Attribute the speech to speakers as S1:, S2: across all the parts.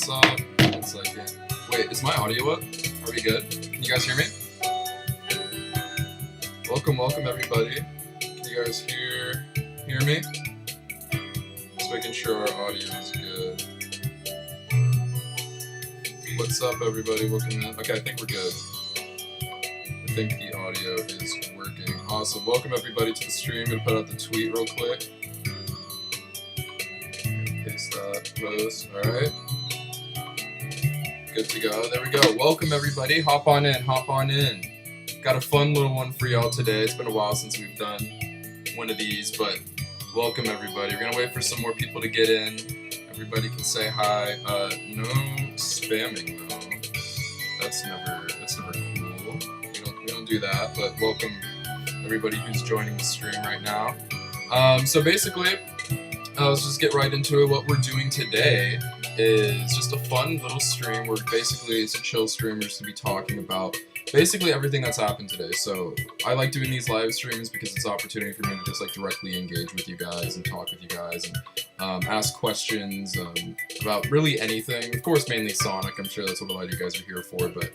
S1: What's up? One second. Wait, is my audio up? Are we good? Can you guys hear me? Welcome everybody. Can you guys hear me? Just making sure our audio is good. What's up everybody? Welcome in. Okay, I think we're good. I think the audio is working. Awesome. Welcome everybody to the stream. I'm gonna put out the tweet real quick. Paste that post. Alright. Good to go. There we go. Welcome everybody. Hop on in. Hop on in. Got a fun little one for y'all today. It's been a while since we've done one of these, but welcome everybody. We're gonna wait for some more people to get in. Everybody can say hi. No spamming though. That's never cool. We don't do that, but welcome everybody who's joining the stream right now. So basically, let's just get right into it. What we're doing today is just a fun little stream where basically it's a chill stream. We're just gonna be talking about basically everything that's happened today. So I like doing these live streams because it's an opportunity for me to just like directly engage with you guys and talk with you guys and ask questions about really anything. Of course, mainly Sonic. I'm sure that's what a lot of you guys are here for, but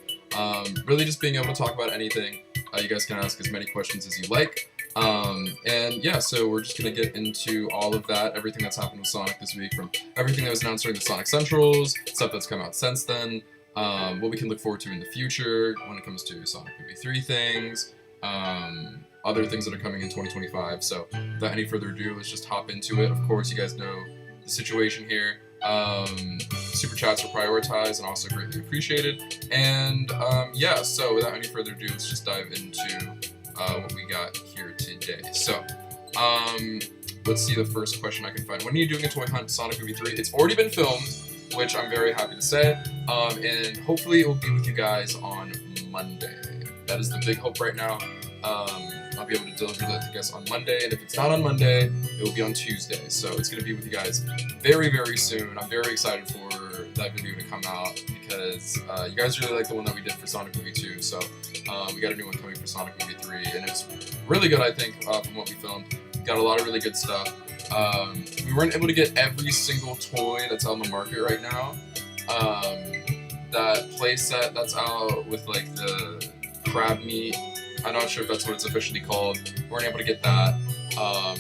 S1: really just being able to talk about anything. You guys can ask as many questions as you like. And yeah, so we're just gonna get into all of that, everything that's happened with Sonic this week, from everything that was announced during the Sonic Centrals, stuff that's come out since then, what we can look forward to in the future when it comes to Sonic Movie 3 things, other things that are coming in 2025. So without any further ado, let's just hop into it. Of course, you guys know the situation here. Super chats are prioritized and also greatly appreciated. And yeah, so without any further ado, let's just dive into what we got here today. So, let's see the first question I can find. When are you doing a toy hunt Sonic Movie 3? It's already been filmed, which I'm very happy to say, and hopefully it will be with you guys on Monday. That is the big hope right now. I'll be able to deliver that to you guys on Monday, and if it's not on Monday, it will be on Tuesday. So it's going to be with you guys very, very soon. I'm very excited for that video to come out because you guys really like the one that we did for Sonic Movie 2, so we got a new one coming for Sonic Movie 3, and it's really good, I think, from what we filmed. Got a lot of really good stuff. We weren't able to get every single toy that's on the market right now. That playset that's out with like the crab meat, I'm not sure if that's what it's officially called. We weren't able to get that.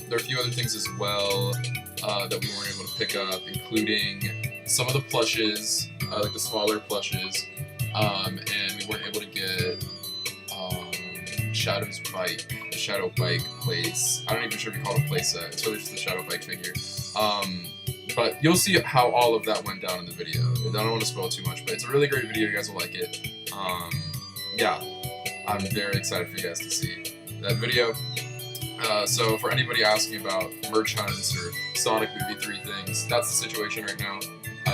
S1: There are a few other things as well that we weren't able to pick up, including some of the plushes, like the smaller plushes, and we weren't able to get Shadow's bike, the Shadow bike plates. I don't even sure if you call it a playset. It's really just the Shadow bike figure. But you'll see how all of that went down in the video. I don't want to spoil too much, but it's a really great video. You guys will like it. Yeah, I'm very excited for you guys to see that video. So for anybody asking about merch hunts or Sonic Movie 3 things, that's the situation right now.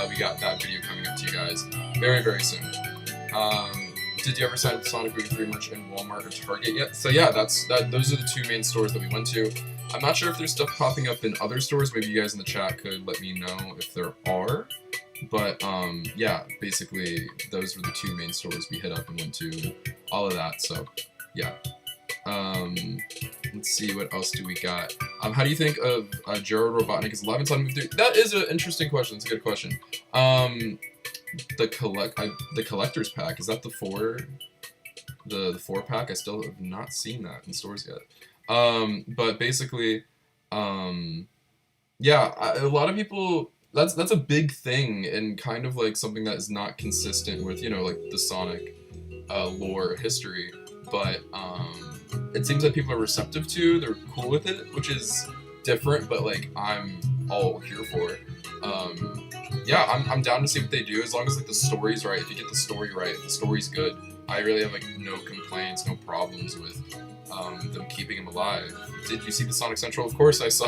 S1: We got that video coming up to you guys very, very soon. Did you ever sign up Sonic Movie 3 merch in Walmart or Target yet? So yeah, those are the two main stores that we went to. I'm not sure if there's stuff popping up in other stores. Maybe you guys in the chat could let me know if there are. But yeah, basically those were the two main stores we hit up and went to, all of that. So yeah. Let's see, what else do we got? How do you think of Gerald Robotnik as Alive in Sonic Movie 3? That is an interesting question. It's a good question. The collector's pack, is that the 4 pack? I still have not seen that in stores yet. But basically, yeah, a lot of people, that's a big thing and kind of like something that is not consistent with, you know, like the Sonic lore history, but it seems that people are receptive to, they're cool with it, which is different, but like I'm all here for it. Yeah, I'm down to see what they do as long as like the story's right. If you get the story right, if the story's good, I really have like no complaints, no problems with them keeping him alive. Did you see the Sonic Central? Of course I saw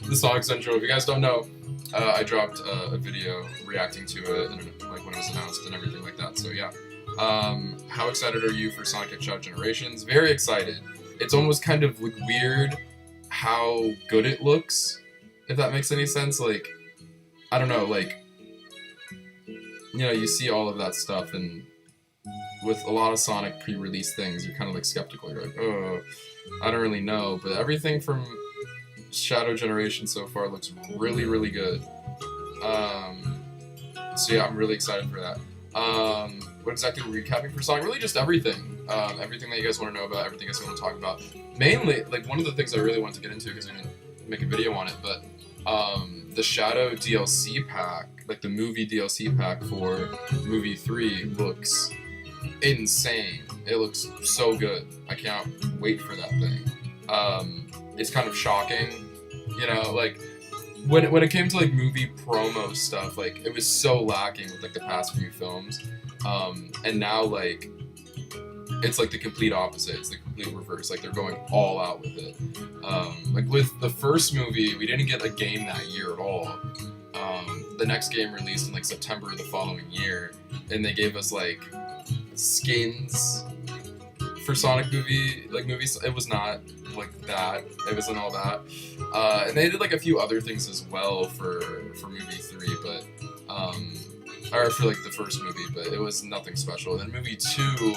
S1: the Sonic Central. If you guys don't know, I dropped a video reacting to it and like when it was announced and everything like that. So yeah. How excited are you for Sonic X Shadow Generations? Very excited. It's almost kind of like weird how good it looks, if that makes any sense. Like, I don't know, like, you know, you see all of that stuff, and with a lot of Sonic pre-release things, you're kind of like skeptical. You're like, oh, I don't really know. But everything from Shadow Generation so far looks really, really good. So yeah, I'm really excited for that. What exactly we're recapping for Sonic? Really just everything. Everything that you guys want to know about, everything you guys want to talk about. Mainly, like, one of the things I really wanted to get into, because we didn't make a video on it, but the Shadow DLC pack, like the movie DLC pack for movie 3, looks insane. It looks so good. I can't wait for that thing. It's kind of shocking, you know, like, when it came to like movie promo stuff, like, it was so lacking with like the past few films, and now like it's like the complete opposite. It's the complete reverse. Like, they're going all out with it. Like, with the first movie, we didn't get a game that year at all. The next game released in like September of the following year, and they gave us like skins for Sonic movies. It was not like that. It wasn't all that. And they did like a few other things as well for movie 3, but or for like the first movie, but it was nothing special. And then movie 2,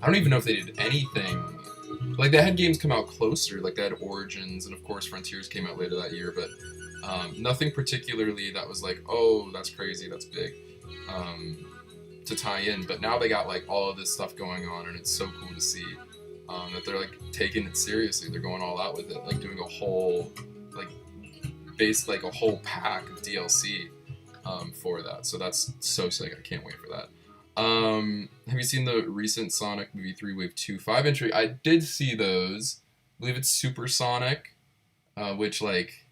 S1: I don't even know if they did anything. Like, they had games come out closer, like they had Origins, and of course Frontiers came out later that year, but nothing particularly that was like, oh, that's crazy, that's big, to tie in. But now they got like all of this stuff going on, and it's so cool to see that they're like taking it seriously. They're going all out with it, like doing a whole like a whole pack of DLC for that. So that's so sick. I can't wait for that. Have you seen the recent Sonic movie 3 Wave 2 5-inch? I did see those. I believe it's Supersonic, which, like,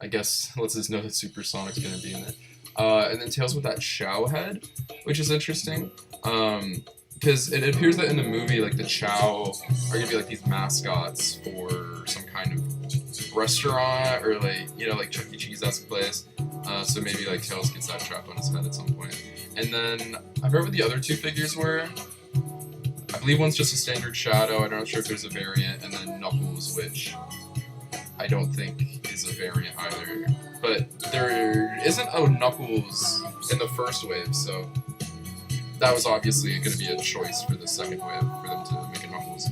S1: I guess lets us know that Supersonic's gonna be in it. And then Tales with that Chow head, which is interesting. Because it appears that in the movie, like, the Chow are gonna be like these mascots for some kind of restaurant, or like, you know, like Chuck E. Cheese-esque place. So maybe like Tails gets that trap on his head at some point. And then I forgot what the other 2 figures were. I believe one's just a standard Shadow. I'm not sure if there's a variant, and then Knuckles, which I don't think is a variant either. But there isn't a Knuckles in the first wave, so that was obviously going to be a choice for the second wave for them to make a Knuckles.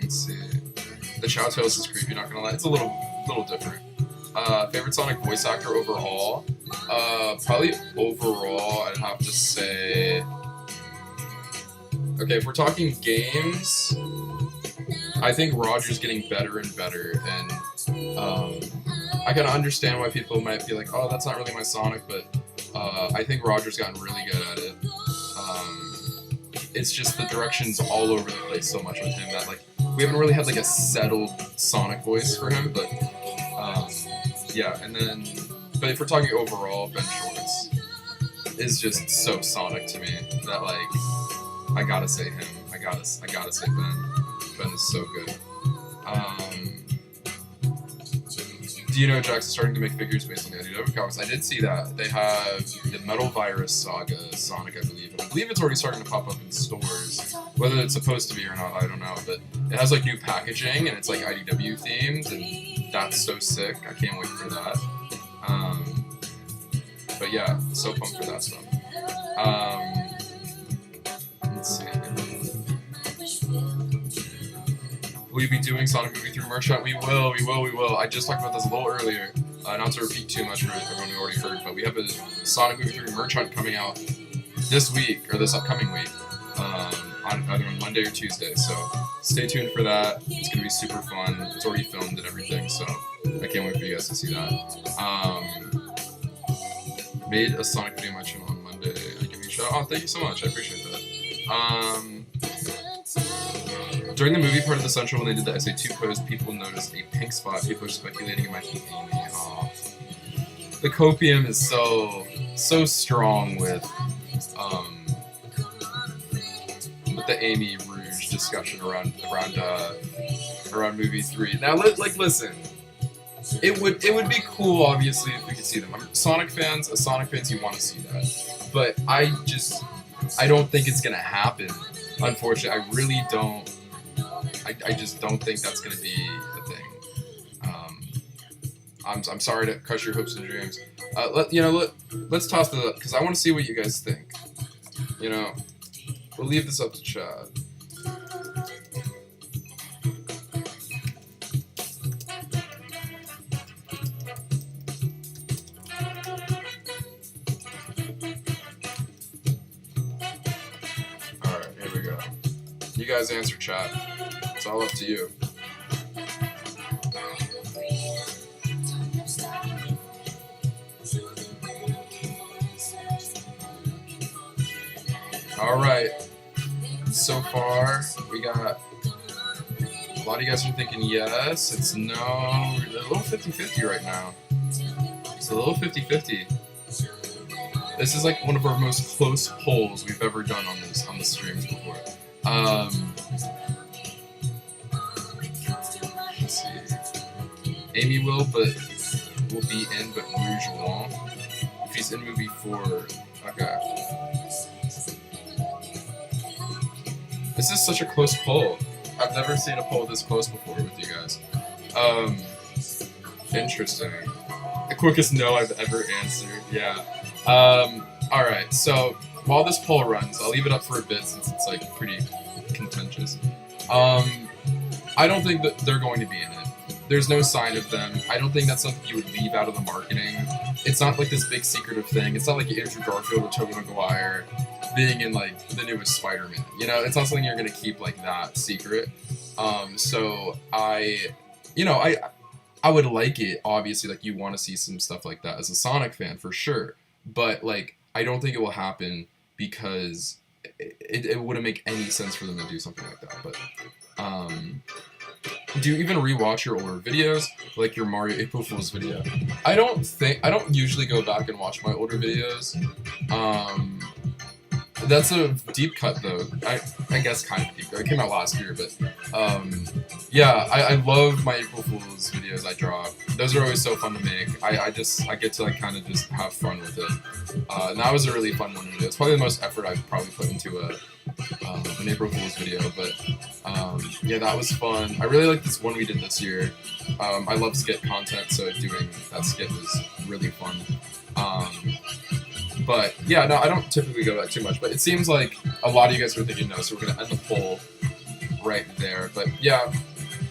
S1: Let's see. The Chow Tails is creepy, not gonna lie. It's a little different. Favorite Sonic voice actor overall? Probably overall, I'd have to say... Okay, if we're talking games, I think Roger's getting better and better, and I can understand why people might be like, oh, that's not really my Sonic, but I think Roger's gotten really good at it. It's just the direction's all over the place so much with him that, like, we haven't really had like a settled Sonic voice for him, but yeah. And then, but if we're talking overall, Ben Schwartz is just so Sonic to me that, like, I gotta say him. I gotta say Ben. Ben is so good. Do you know Jackson's starting to make figures based on the IDW comics? I did see that. They have the Metal Virus Saga Sonic, I believe. And I believe it's already starting to pop up in stores. Whether it's supposed to be or not, I don't know. But it has like new packaging, and it's like IDW themed, and that's so sick. I can't wait for that. But yeah, so pumped for that stuff. Let's see. Will you be doing Sonic Movie 3 merch hunt? We will. I just talked about this a little earlier. Not to repeat too much for everyone who already heard, but we have a Sonic Movie 3 merch hunt coming out this week, or this upcoming week, on either on Monday or Tuesday. So stay tuned for that. It's gonna be super fun. It's already filmed and everything, so I can't wait for you guys to see that. Made a Sonic video my channel on Monday. I give you a shout out. Oh, thank you so much. I appreciate that. During the movie part of the Central, when they did the SA2 pose, people noticed a pink spot. People were speculating it might be Amy. Oh. The copium is so strong with the Amy Rouge discussion around movie 3. Now, listen. It would be cool, obviously, if we could see them. Sonic fans, you want to see that. But I don't think it's gonna happen. Unfortunately, I really don't. I just don't think that's gonna be the thing. I'm sorry to crush your hopes and dreams. Let's toss it up, because I want to see what you guys think. You know, we'll leave this up to Chad. You guys answer, chat. It's all up to you. Alright. So far, we got... A lot of you guys are thinking yes. It's no. We're a little 50-50 right now. It's a little 50-50. This is like one of our most close polls we've ever done on the streams before. Let's see. Amy will be in, but Rouge won't. If he's in movie 4, okay. This is such a close poll. I've never seen a poll this close before with you guys. Interesting. The quickest no I've ever answered. Yeah. Alright, so while this poll runs, I'll leave it up for a bit since it's like pretty contentious. I don't think that they're going to be in it. There's no sign of them. I don't think that's something you would leave out of the marketing. It's not like this big secretive thing. It's not like Andrew Garfield or Tobey Maguire being in like the newest Spider-Man. You know, it's not something you're gonna keep like that secret. So I would like it, obviously, like you want to see some stuff like that as a Sonic fan for sure. But like I don't think it will happen because it wouldn't make any sense for them to do something like that. But do you even rewatch your older videos, like your Mario April Fool's video? I don't usually go back and watch my older videos. That's a deep cut though. I guess kind of deep. It came out last year, but yeah, I love my April Fool's videos I draw. Those are always so fun to make. I get to like kind of just have fun with it. And that was a really fun one to do. It's probably the most effort I've probably put into an April Fool's video, but yeah, that was fun. I really like this one we did this year. I love skit content, so doing that skit was really fun. But yeah, no, I don't typically go back too much, but it seems like a lot of you guys are thinking no, so we're gonna end the poll right there. But yeah,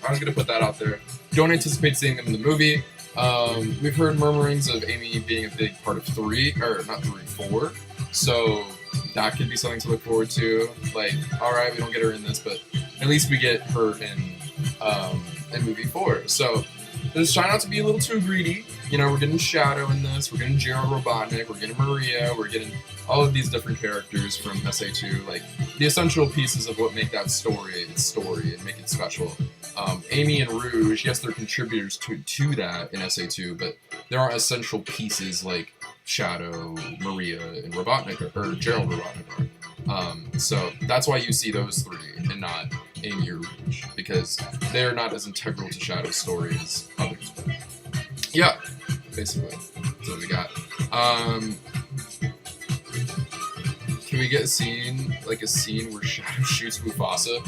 S1: I was gonna put that out there. Don't anticipate seeing them in the movie. We've heard murmurings of Amy being a big part of 4. So that could be something to look forward to. Like, alright, we don't get her in this, but at least we get her in movie 4. So just try not to be a little too greedy. You know, we're getting Shadow in this, we're getting Gerald Robotnik, we're getting Maria, we're getting all of these different characters from SA2, like the essential pieces of what make that story its story and make it special. Amy and Rouge, yes, they're contributors to that in SA2, but there aren't essential pieces like Shadow, Maria, and Robotnik, or Gerald Robotnik are. So that's why you see those 3 and not Amy or Rouge, because they're not as integral to Shadow's story as others. But yeah, basically, that's what we got. Can we get a scene where Shadow shoots Mufasa?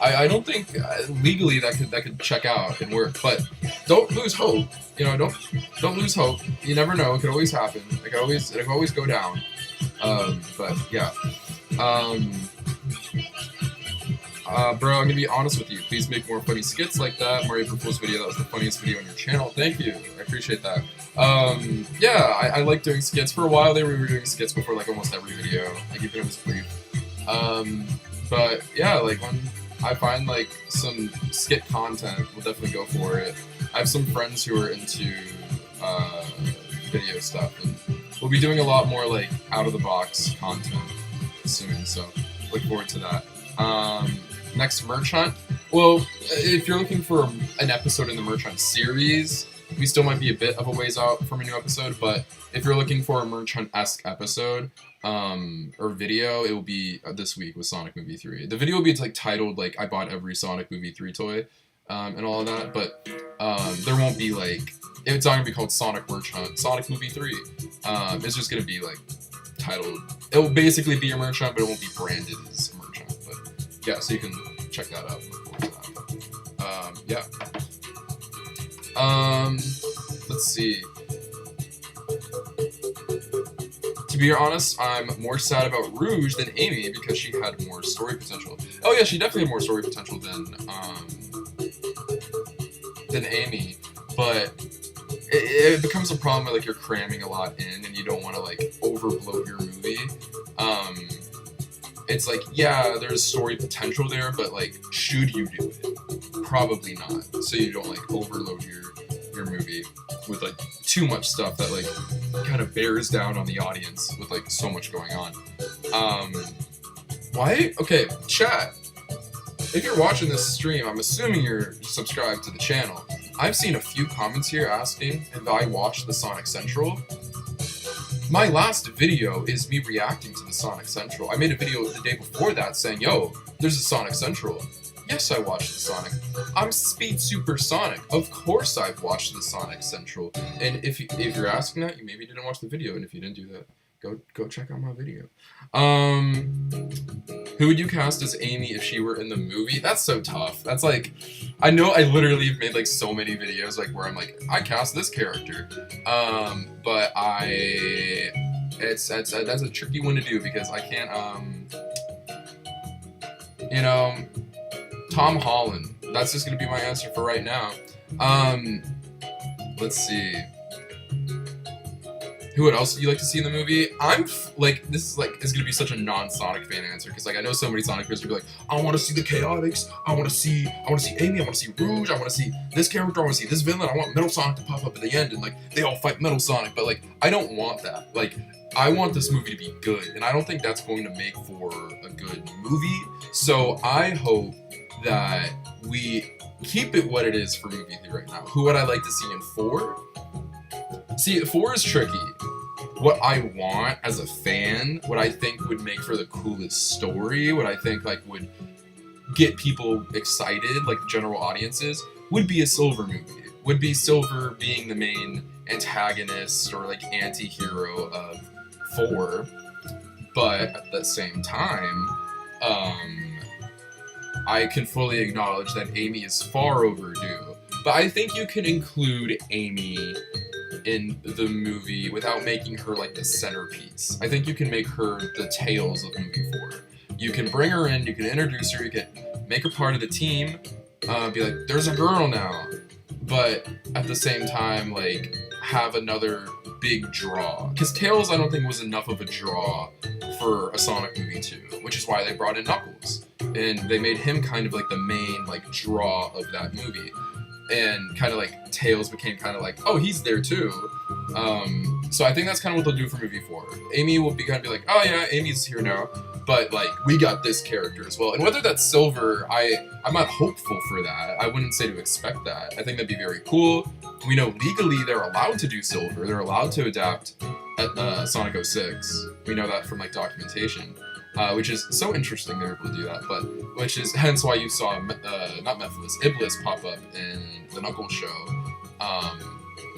S1: I don't think legally that could check out and work, but don't lose hope. You know, don't lose hope. You never know; it could always happen. It could always go down. But yeah. Bro, I'm gonna be honest with you. Please make more funny skits like that. Mario Fool's video, that was the funniest video on your channel. Thank you. I appreciate that. Yeah, I like doing skits. For a while there, we were doing skits before like almost every video, like even if it was brief. But yeah, like when I find like some skit content, we'll definitely go for it. I have some friends who are into video stuff, and we'll be doing a lot more like out of the box content soon, so look forward to that. Next merch hunt. Well, if you're looking for an episode in the merch hunt series, we still might be a bit of a ways out from a new episode, but if you're looking for a merch hunt-esque episode, or video, it will be this week with Sonic Movie 3. The video will be like titled like I bought every Sonic Movie 3 toy, and all of that, but there won't be like, it's not gonna be called Sonic Merch Hunt, Sonic Movie 3. It's just gonna be like titled, it will basically be a merch hunt, but it won't be branded as a merch hunt. But yeah, so you can check that out. Yeah. Let's see. To be honest, I'm more sad about Rouge than Amy because she had more story potential. Oh yeah, she definitely had more story potential than Amy, but it becomes a problem where like you're cramming a lot in and you don't want to like overbloat your movie. it's like, yeah, there's story potential there, but like, should you do it? Probably not. So you don't like overload your movie with like too much stuff that like kind of bears down on the audience with like so much going on. Why? Okay, chat. If you're watching this stream, I'm assuming you're subscribed to the channel. I've seen a few comments here asking if I watched the Sonic Central. My last video is me reacting to the Sonic Central. I made a video the day before that saying, yo, there's a Sonic Central. Yes, I watched the Sonic. I'm SpeedSuperSonic. Of course I've watched the Sonic Central. And if you're asking that, you maybe didn't watch the video, and if you didn't do that, go check out my video. Who would you cast as Amy if she were in the movie? That's so tough. That's like, I know I literally have made like so many videos like where I'm like, I cast this character. But that's a tricky one to do because I can't, you know, Tom Holland. That's just gonna be my answer for right now. Let's see. Who else do you like to see in the movie? This is gonna be such a non-Sonic fan answer because like I know so many Sonic fans will be like, I want to see the Chaotix, I want to see Amy, I want to see Rouge, I want to see this character, I want to see this villain, I want Metal Sonic to pop up at the end and like they all fight Metal Sonic, but like I don't want that. Like I want this movie to be good, and I don't think that's going to make for a good movie. So I hope that we keep it what it is for movie right now. Who would I like to see in 4? See, 4 is tricky. What I want as a fan, what I think would make for the coolest story, what I think like would get people excited, like general audiences, would be a Silver movie. Would be Silver being the main antagonist or like anti-hero of 4. But at the same time, I can fully acknowledge that Amy is far overdue. But I think you can include Amy in the movie without making her like the centerpiece. I think you can make her the tails of movie 4. You can bring her in, you can introduce her, you can make her part of the team, be like, there's a girl now. But at the same time, like, have another big draw. Because Tails, I don't think, was enough of a draw for a Sonic movie 2, which is why they brought in Knuckles. And they made him kind of like the main like draw of that movie. And kind of like Tails became kind of like, oh, he's there too. So I think that's kind of what they'll do for movie 4. Amy will be kind of be like, oh yeah, Amy's here now, but like we got this character as well. And whether that's Silver, I'm not hopeful for that. I wouldn't say to expect that. I think that'd be very cool. We know legally they're allowed to do Silver. They're allowed to adapt at Sonic 06. We know that from like documentation. Which is so interesting they're able to do that, but which is hence why you saw not Mephiles, Iblis pop up in the Knuckles show.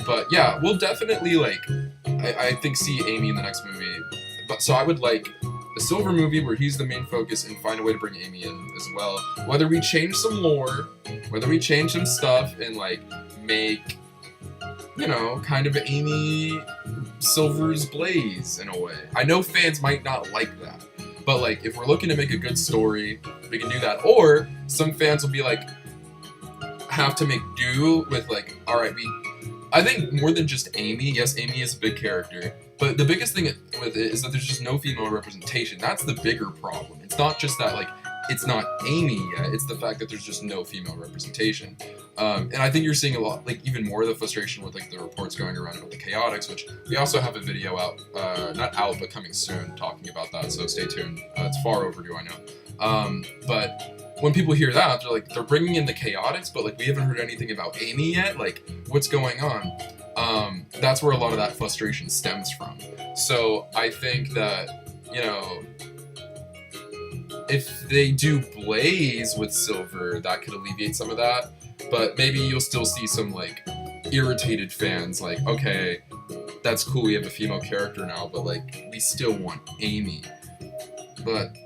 S1: But yeah, we'll definitely like I think see Amy in the next movie. But so I would like a Silver movie where he's the main focus and find a way to bring Amy in as well. Whether we change some lore, whether we change some stuff and like make, you know, kind of Amy Silver's Blaze in a way. I know fans might not like that. But like, if we're looking to make a good story, we can do that. Or some fans will be like, have to make do with like, all right, I think more than just Amy. Yes, Amy is a big character, but the biggest thing with it is that there's just no female representation. That's the bigger problem. It's not just that like it's not Amy yet. It's the fact that there's just no female representation. And I think you're seeing a lot, like even more of the frustration with like the reports going around about the Chaotix, which we also have a video out, not out, but coming soon talking about that. So stay tuned. It's far overdue, I know. But when people hear that, they're like, they're bringing in the Chaotix, but like we haven't heard anything about Amy yet. Like what's going on? That's where a lot of that frustration stems from. So I think that, you know, if they do Blaze with Silver, that could alleviate some of that. But maybe you'll still see some like irritated fans like, okay, that's cool, we have a female character now, but like we still want Amy. But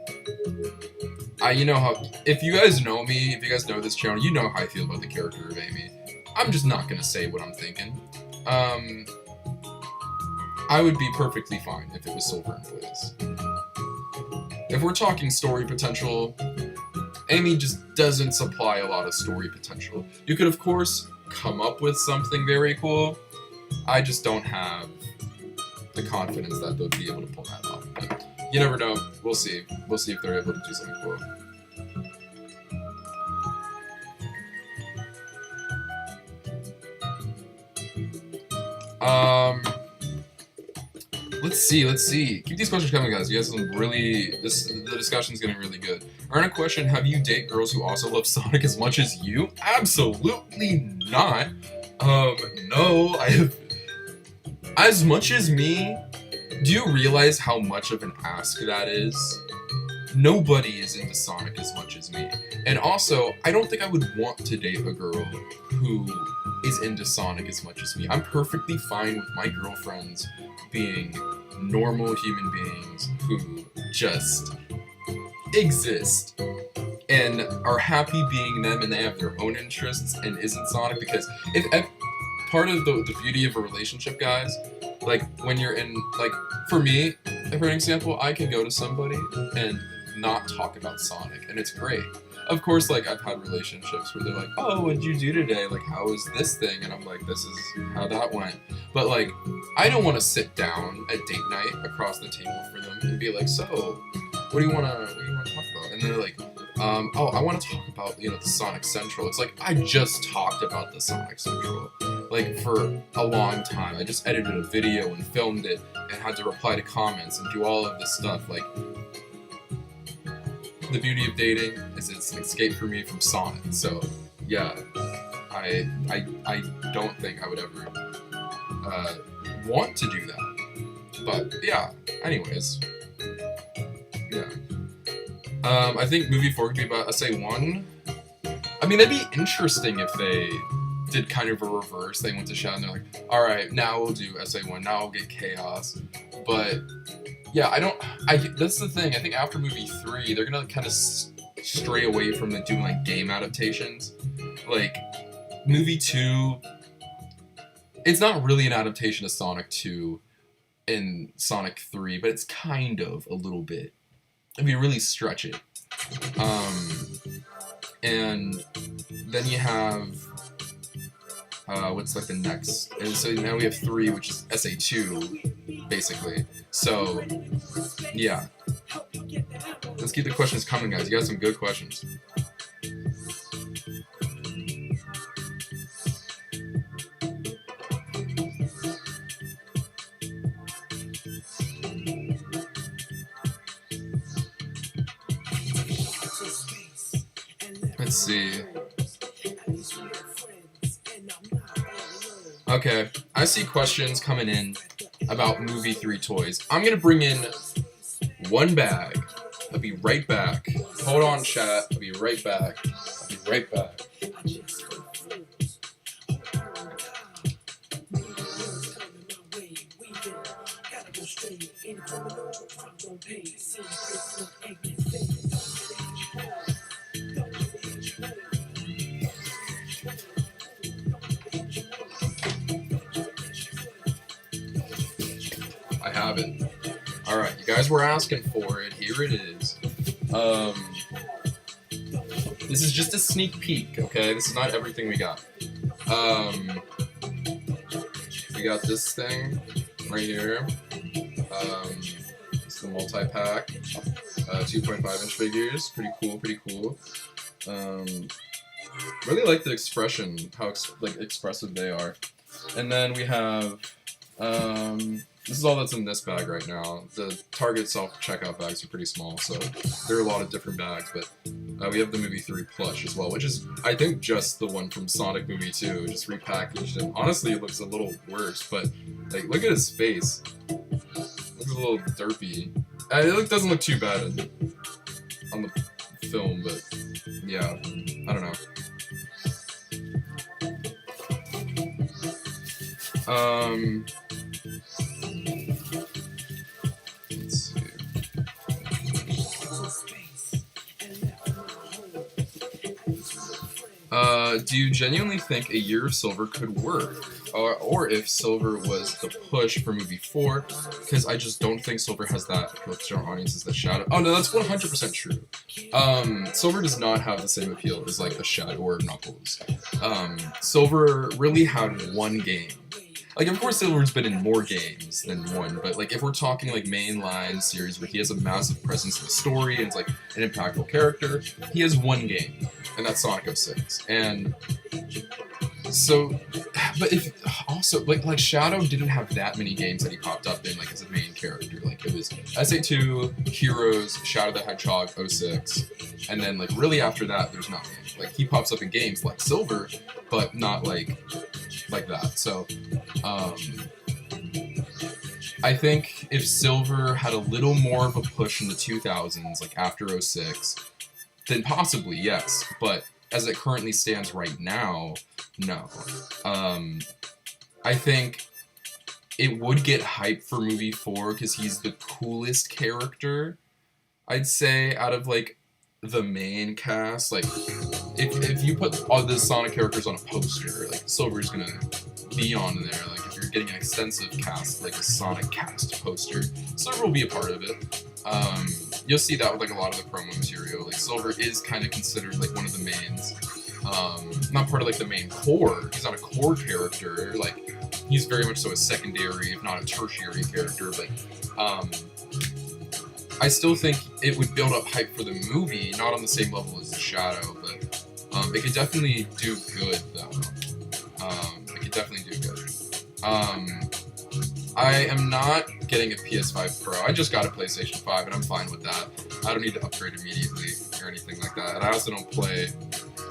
S1: you know how, if you guys know me, if you guys know this channel, you know how I feel about the character of Amy. I'm just not gonna say what I'm thinking. I would be perfectly fine if it was Silver and Blaze. If we're talking story potential, Amy just doesn't supply a lot of story potential. You could, of course, come up with something very cool. I just don't have the confidence that they'll be able to pull that off. But you never know. We'll see. We'll see if they're able to do something cool. Let's see. Keep these questions coming, guys. You guys some really, the discussion's getting really good. Earn a question, have you date girls who also love Sonic as much as you? Absolutely not. No, I have, as much as me, do you realize how much of an ask that is? Nobody is into Sonic as much as me. And also, I don't think I would want to date a girl who is into Sonic as much as me. I'm perfectly fine with my girlfriends being normal human beings who just exist and are happy being them, and they have their own interests and isn't Sonic. Because if part of the beauty of a relationship, guys, like when you're in, like for me, for an example, I can go to somebody and not talk about Sonic, and it's great. Of course, like, I've had relationships where they're like, oh, what'd you do today? Like, how was this thing? And I'm like, this is how that went. But, like, I don't want to sit down at date night across the table for them and be like, so, what do you want to talk about? And they're like, oh, I want to talk about, the Sonic Central. It's like, I just talked about the Sonic Central, like, for a long time. I just edited a video and filmed it and had to reply to comments and do all of this stuff. Like, the beauty of dating is it's an escape for me from Sonic. So yeah, I don't think I would ever want to do that. But yeah, anyways, yeah. I think movie 4 could be about SA1. I mean, that'd be interesting if they did kind of a reverse. They went to Shadow and they're like, all right, now we'll do SA1. Now we'll get Chaos. But yeah, that's the thing. I think after movie 3, they're gonna kind of stray away from doing like game adaptations. Like movie 2, it's not really an adaptation of Sonic 2 and Sonic 3, but it's kind of a little bit, if you really stretch it. And then you have what's like the next, and so now we have 3, which is SA2, basically. So yeah, let's keep the questions coming, guys. You got some good questions. Let's see. Okay, I see questions coming in about movie 3 toys. I'm gonna bring in one bag. I'll be right back. Hold on, chat. I'll be right back. I'll be right back. I have it. Alright, you guys were asking for it. Here it is. This is just a sneak peek, okay? This is not everything we got. We got this thing right here. It's the multi-pack. 2.5-inch figures. Pretty cool. Really like the expression, how expressive they are. And then we have, this is all that's in this bag right now. The Target self-checkout bags are pretty small, so there are a lot of different bags, but we have the movie 3 plush as well, which is, I think, just the one from Sonic movie 2, just repackaged, and honestly it looks a little worse, but, like, look at his face. Looks a little derpy. It doesn't look too bad on the film, but, yeah, I don't know. Let's see. Do you genuinely think a year of Silver could work? Or if Silver was the push for movie 4, because I just don't think Silver has that appeal to general audiences that Shadow. Oh no, that's 100% true. Silver does not have the same appeal as like a Shadow or Knuckles. Silver really had one game, Like, of course, Silver's been in more games than one, but like, if we're talking like mainline series where he has a massive presence in the story and it's like an impactful character, he has one game, and that's Sonic 06. And so, but if also like Shadow didn't have that many games that he popped up in like as a main character. Like it was SA2, Heroes, Shadow the Hedgehog, 06, and then like really after that, there's not many. Like he pops up in games like Silver, but not like that. So, I think if Silver had a little more of a push in the 2000s, like after 06, then possibly yes. But as it currently stands right now, no. I think it would get hype for movie 4 because he's the coolest character, I'd say, out of like the main cast. Like if you put all the Sonic characters on a poster, like Silver's gonna be on there. Like if you're getting an extensive cast, like a Sonic cast poster, Silver will be a part of it. You'll see that with like a lot of the promo material. Like Silver is kind of considered like one of the mains. Not part of like the main core. He's not a core character. Like he's very much so a secondary, if not a tertiary character. But I still think it would build up hype for the movie, not on the same level as the Shadow, but it could definitely do good though. It could definitely do good. I am not getting a PS5 Pro. I just got a PlayStation 5 and I'm fine with that. I don't need to upgrade immediately or anything like that. And I also don't play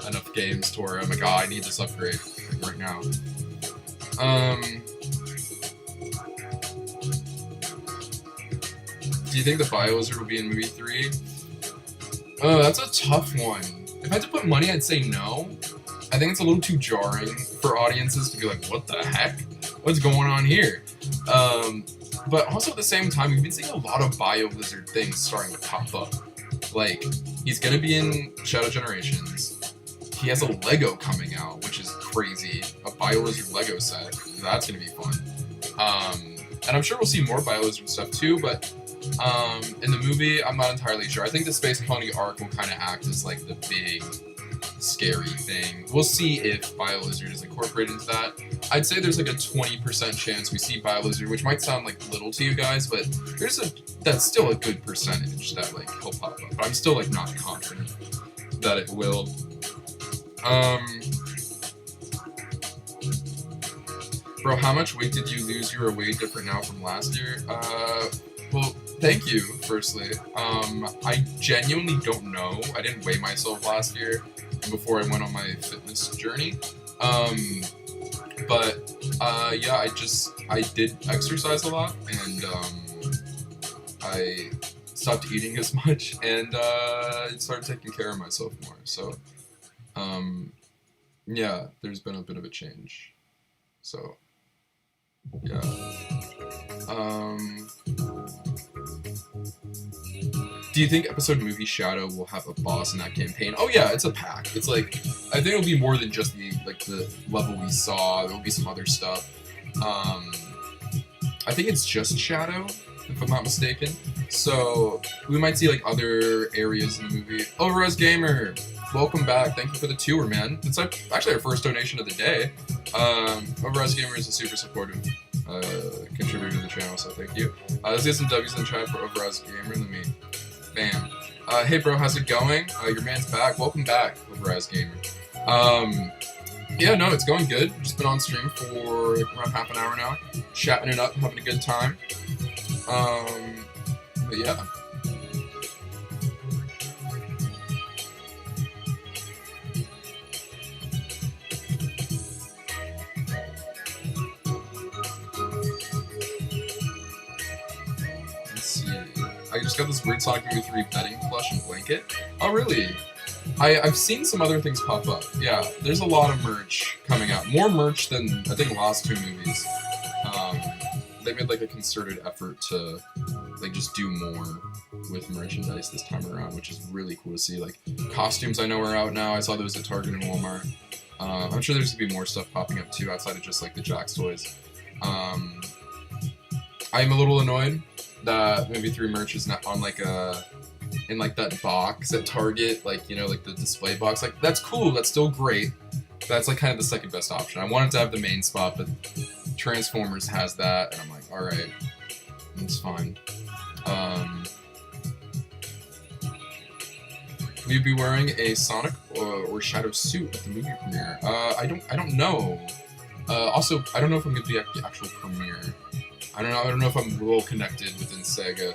S1: enough games to where I'm like, oh, I need this upgrade right now. Do you think the Biowizard will be in movie 3? Oh, that's a tough one. If I had to put money, I'd say no. I think it's a little too jarring for audiences to be like, what the heck? What's going on here? But also at the same time, we've been seeing a lot of Biowizard things starting to pop up. Like, he's gonna be in Shadow Generations. He has a Lego coming out, which is crazy. A Biowizard Lego set. That's gonna be fun. And I'm sure we'll see more Biowizard stuff too, but in the movie, I'm not entirely sure. I think the Space Colony arc will kind of act as like the big scary thing. We'll see if Biowizard is incorporated into that. I'd say there's like a 20% chance we see Biowizard, which might sound like little to you guys, but that's still a good percentage that like he'll pop up. But I'm still like not confident that it will. Bro, how much weight did you lose? You are way different now from last year. Well, thank you, firstly. I genuinely don't know. I didn't weigh myself last year before I went on my fitness journey. But yeah, I did exercise a lot, and I stopped eating as much, and started taking care of myself more. So, yeah, there's been a bit of a change. So, yeah. Do you think episode movie Shadow will have a boss in that campaign? Oh yeah, it's a pack. It's like, I think it'll be more than just the level we saw. There'll be some other stuff. I think it's just Shadow, if I'm not mistaken. So we might see like other areas in the movie. Oh, Rez Gamer, welcome back. Thank you for the tour, man. It's like actually our first donation of the day. Rez Gamer is a super supportive contributor to the channel, so thank you. Let's get some W's in the chat for Overaz Gamer. Let me, bam. Hey bro, how's it going? Your man's back. Welcome back, Overaz Gamer. Yeah, no, it's going good. Just been on stream for around half an hour now, chatting it up, having a good time. But yeah. I just got this weird Sonic Movie 3 bedding plush and blanket. Oh, really? I've seen some other things pop up. Yeah, there's a lot of merch coming out. More merch than, I think, the last two movies. They made, like, a concerted effort to, like, just do more with merchandise this time around, which is really cool to see. Like, costumes I know are out now. I saw those at Target and Walmart. I'm sure there's going to be more stuff popping up, too, outside of just, like, the Jax toys. I'm a little annoyed that movie 3 merch is not on like in like that box at Target, like, you know, like the display box. Like, that's cool, that's still great that's like kind of the second best option. I wanted to have the main spot, but Transformers has that, and I'm like, all right, it's fine. Will you be wearing a Sonic or Shadow suit at the movie premiere? I don't know. Also, I don't know if I'm gonna be at the actual premiere. I don't know if I'm well connected within Sega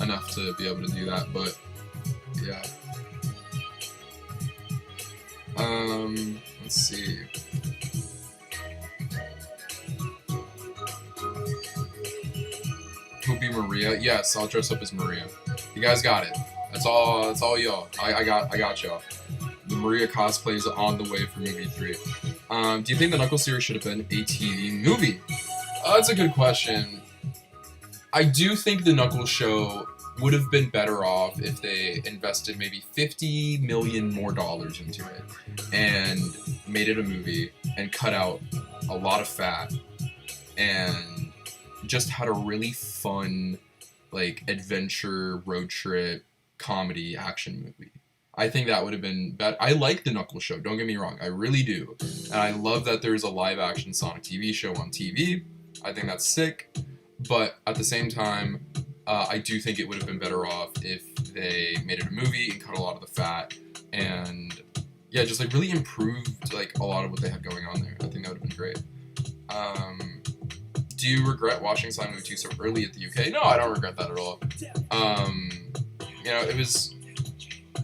S1: enough to be able to do that, but yeah. Let's see. Who'll be Maria? Yes, I'll dress up as Maria. You guys got it. That's all y'all. I got y'all. The Maria cosplay is on the way for movie 3. Do you think the Knuckles series should have been a TV movie? That's a good question. I do think the Knuckles show would have been better off if they invested maybe $50 million more into it and made it a movie and cut out a lot of fat and just had a really fun, like, adventure, road trip, comedy, action movie. I think that would have been better. I like the Knuckles show, don't get me wrong, I really do. And I love that there's a live-action Sonic TV show on TV. I think that's sick. But at the same time, I do think it would have been better off if they made it a movie and cut a lot of the fat and, yeah, just, like, really improved, like, a lot of what they had going on there. I think that would have been great. Do you regret watching Silent Movie 2 so early at the UK? No, I don't regret that at all. You know, it was,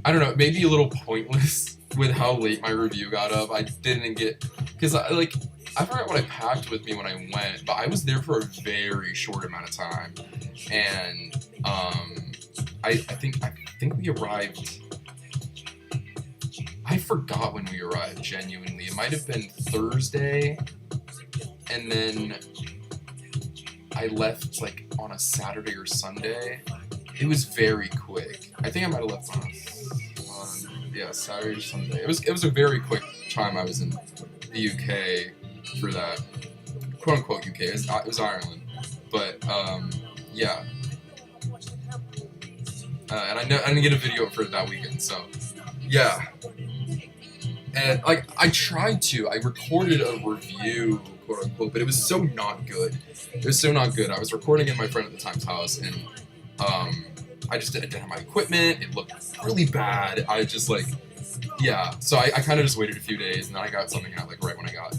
S1: I don't know, maybe a little pointless with how late my review got up. I didn't get, because I forgot what I packed with me when I went, but I was there for a very short amount of time, and I think we arrived. I forgot when we arrived. Genuinely, it might have been Thursday, and then I left like on a Saturday or Sunday. It was very quick. I think I might have left on Saturday or Sunday. It was a very quick time I was in the UK for that, quote unquote UK. It was Ireland, but yeah. And I didn't get a video for it that weekend, so yeah. And like I recorded a review, quote unquote, but it was so not good. It was so not good. I was recording in my friend at the time's house, and I just didn't have my equipment. It looked really bad. I just like, yeah. So I kind of just waited a few days, and then I got something out like right when I got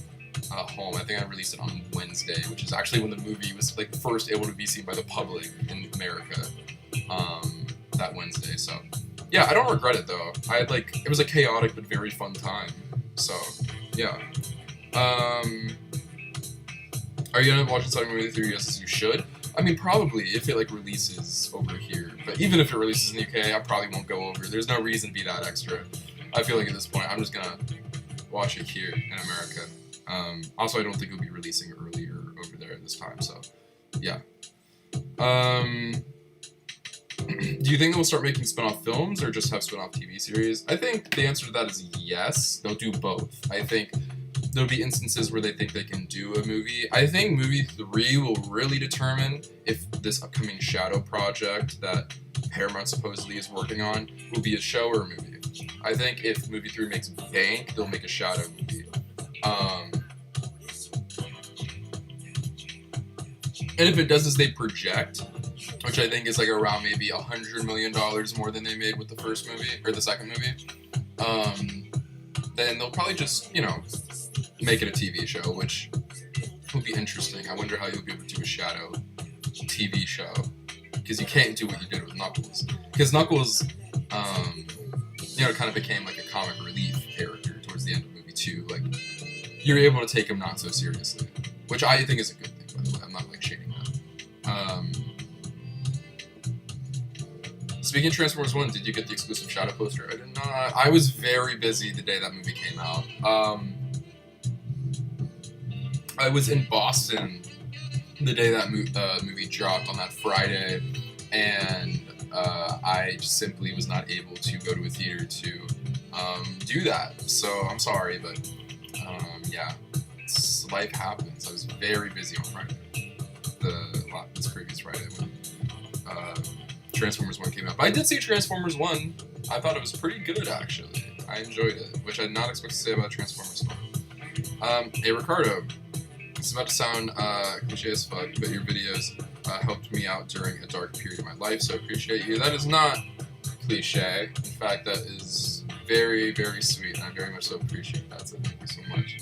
S1: home. I think I released it on Wednesday, which is actually when the movie was like first able to be seen by the public in America. That Wednesday. So yeah, I don't regret it though. I had like, it was a chaotic but very fun time. So yeah. Are you gonna watch Sonic movie 3? Yes, you should. I mean, probably if it like releases over here. But even if it releases in the UK, I probably won't go over. There's no reason to be that extra. I feel like at this point, I'm just gonna watch it here in America. Also, I don't think it'll be releasing earlier over there this time. So yeah. Do you think they'll start making spin-off films or just have spin-off TV series? I think the answer to that is yes. They'll do both. I think there'll be instances where they think they can do a movie. I think movie 3 will really determine if this upcoming Shadow project that Paramount supposedly is working on will be a show or a movie. I think if movie 3 makes bank, they'll make a Shadow movie. And if it does as they project, which I think is like around maybe $100 million more than they made with the first movie, or the second movie, then they'll probably just, you know, make it a TV show, which will be interesting. I wonder how you'll be able to do a Shadow TV show, because you can't do what you did with Knuckles. Because Knuckles, you know, kind of became like a comic relief character towards the end of movie 2. Like, you're able to take him not so seriously, which I think is a good thing, by the way. I'm not like shading that. Speaking of Transformers 1, did you get the exclusive Shadow poster? I did not. I was very busy the day that movie came out. I was in Boston the day that movie dropped on that Friday, and I just simply was not able to go to a theater to do that. So I'm sorry, but yeah, life happens. I was very busy on Friday, this previous Friday when Transformers 1 came out. But I did see Transformers 1. I thought it was pretty good, actually. I enjoyed it, which I did not expect to say about a Transformers film. Hey Ricardo, it's about to sound cliche as fuck, but your videos helped me out during a dark period of my life, so I appreciate you. That is not cliche. In fact, that is very, very sweet, and I very much so appreciate that, so thank you so much.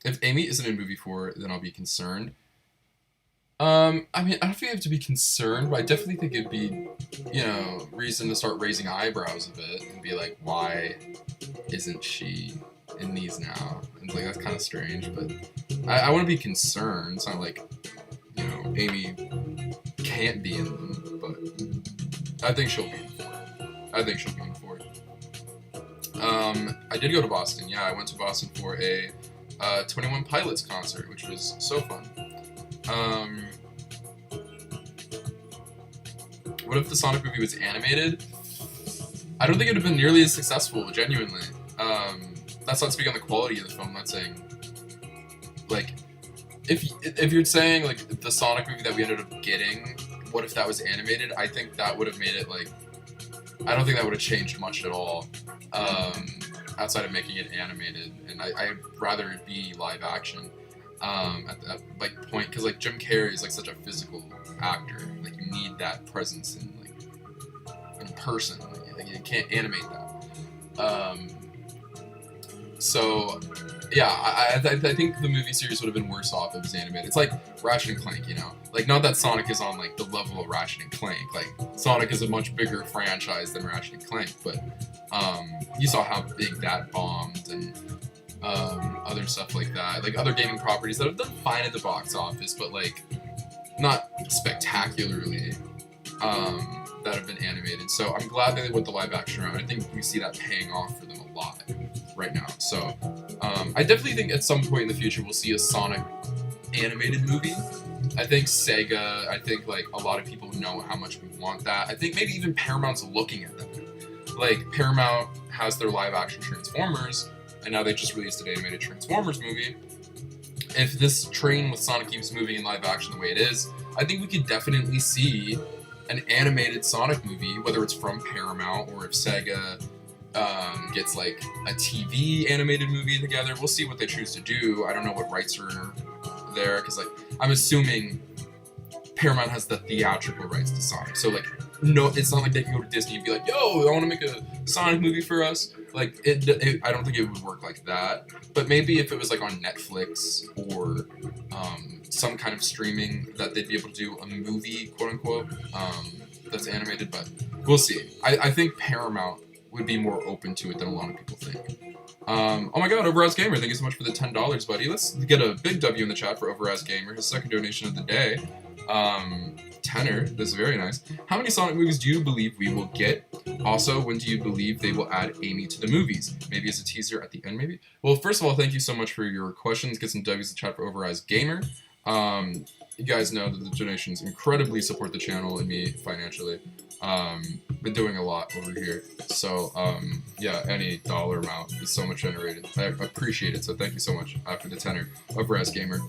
S1: If Amy isn't in movie 4, then I'll be concerned. I mean, I don't think you have to be concerned, but I definitely think it'd be, reason to start raising eyebrows a bit and be like, why isn't she in these now? And like, that's kind of strange, but I want to be concerned. It's not like, Amy can't be in them, but I think she'll be in 4. I think she'll be in 4. I did go to Boston. Yeah, I went to Boston for a 21 Pilots concert, which was so fun. What if the Sonic movie was animated? I don't think it would have been nearly as successful, genuinely. That's not speaking on the quality of the film, I'm not saying, like, if you're saying, like, the Sonic movie that we ended up getting, what if that was animated? I think that would have made it, like, I don't think that would have changed much at all, outside of making it animated, and I'd rather it be live action. At that point, because like Jim Carrey is like such a physical actor, like you need that presence in person. Like, you can't animate that. So yeah, I think the movie series would have been worse off if it was animated. It's like Ratchet and Clank, like not that Sonic is on like the level of Ratchet and Clank. Like Sonic is a much bigger franchise than Ratchet and Clank, but you saw how big that bombed and. Other stuff like that, like other gaming properties that have done fine at the box office, but like not spectacularly, that have been animated. So I'm glad that they went the live action route. I think we see that paying off for them a lot right now. So I definitely think at some point in the future we'll see a Sonic animated movie. I think Sega, I think like a lot of people know how much we want that. I think maybe even Paramount's looking at that. Like Paramount has their live action Transformers, and now they just released an animated Transformers movie. If this train with Sonic keeps moving in live action the way it is, I think we could definitely see an animated Sonic movie, whether it's from Paramount or if Sega gets like a TV animated movie together. We'll see what they choose to do. I don't know what rights are there, because like I'm assuming Paramount has the theatrical rights to Sonic. So like, no, it's not like they can go to Disney and be like, yo, I want to make a Sonic movie for us. Like, I don't think it would work like that. But maybe if it was like on Netflix or some kind of streaming, that they'd be able to do a movie, quote unquote, that's animated. But we'll see. I think Paramount would be more open to it than a lot of people think. Oh my god, Overaz Gamer, thank you so much for the $10, buddy. Let's get a big W in the chat for Overaz Gamer, his second donation of the day. Tenor, this is very nice. How many Sonic movies do you believe we will get? Also, when do you believe they will add Amy to the movies? Maybe as a teaser at the end, maybe? Well, first of all, thank you so much for your questions. Get some W's in the chat for Overaz Gamer. You guys know that the donations incredibly support the channel and me financially. Been doing a lot over here. So, yeah, any dollar amount is so much generated. I appreciate it, so thank you so much for the tenor. Overaz Gamer.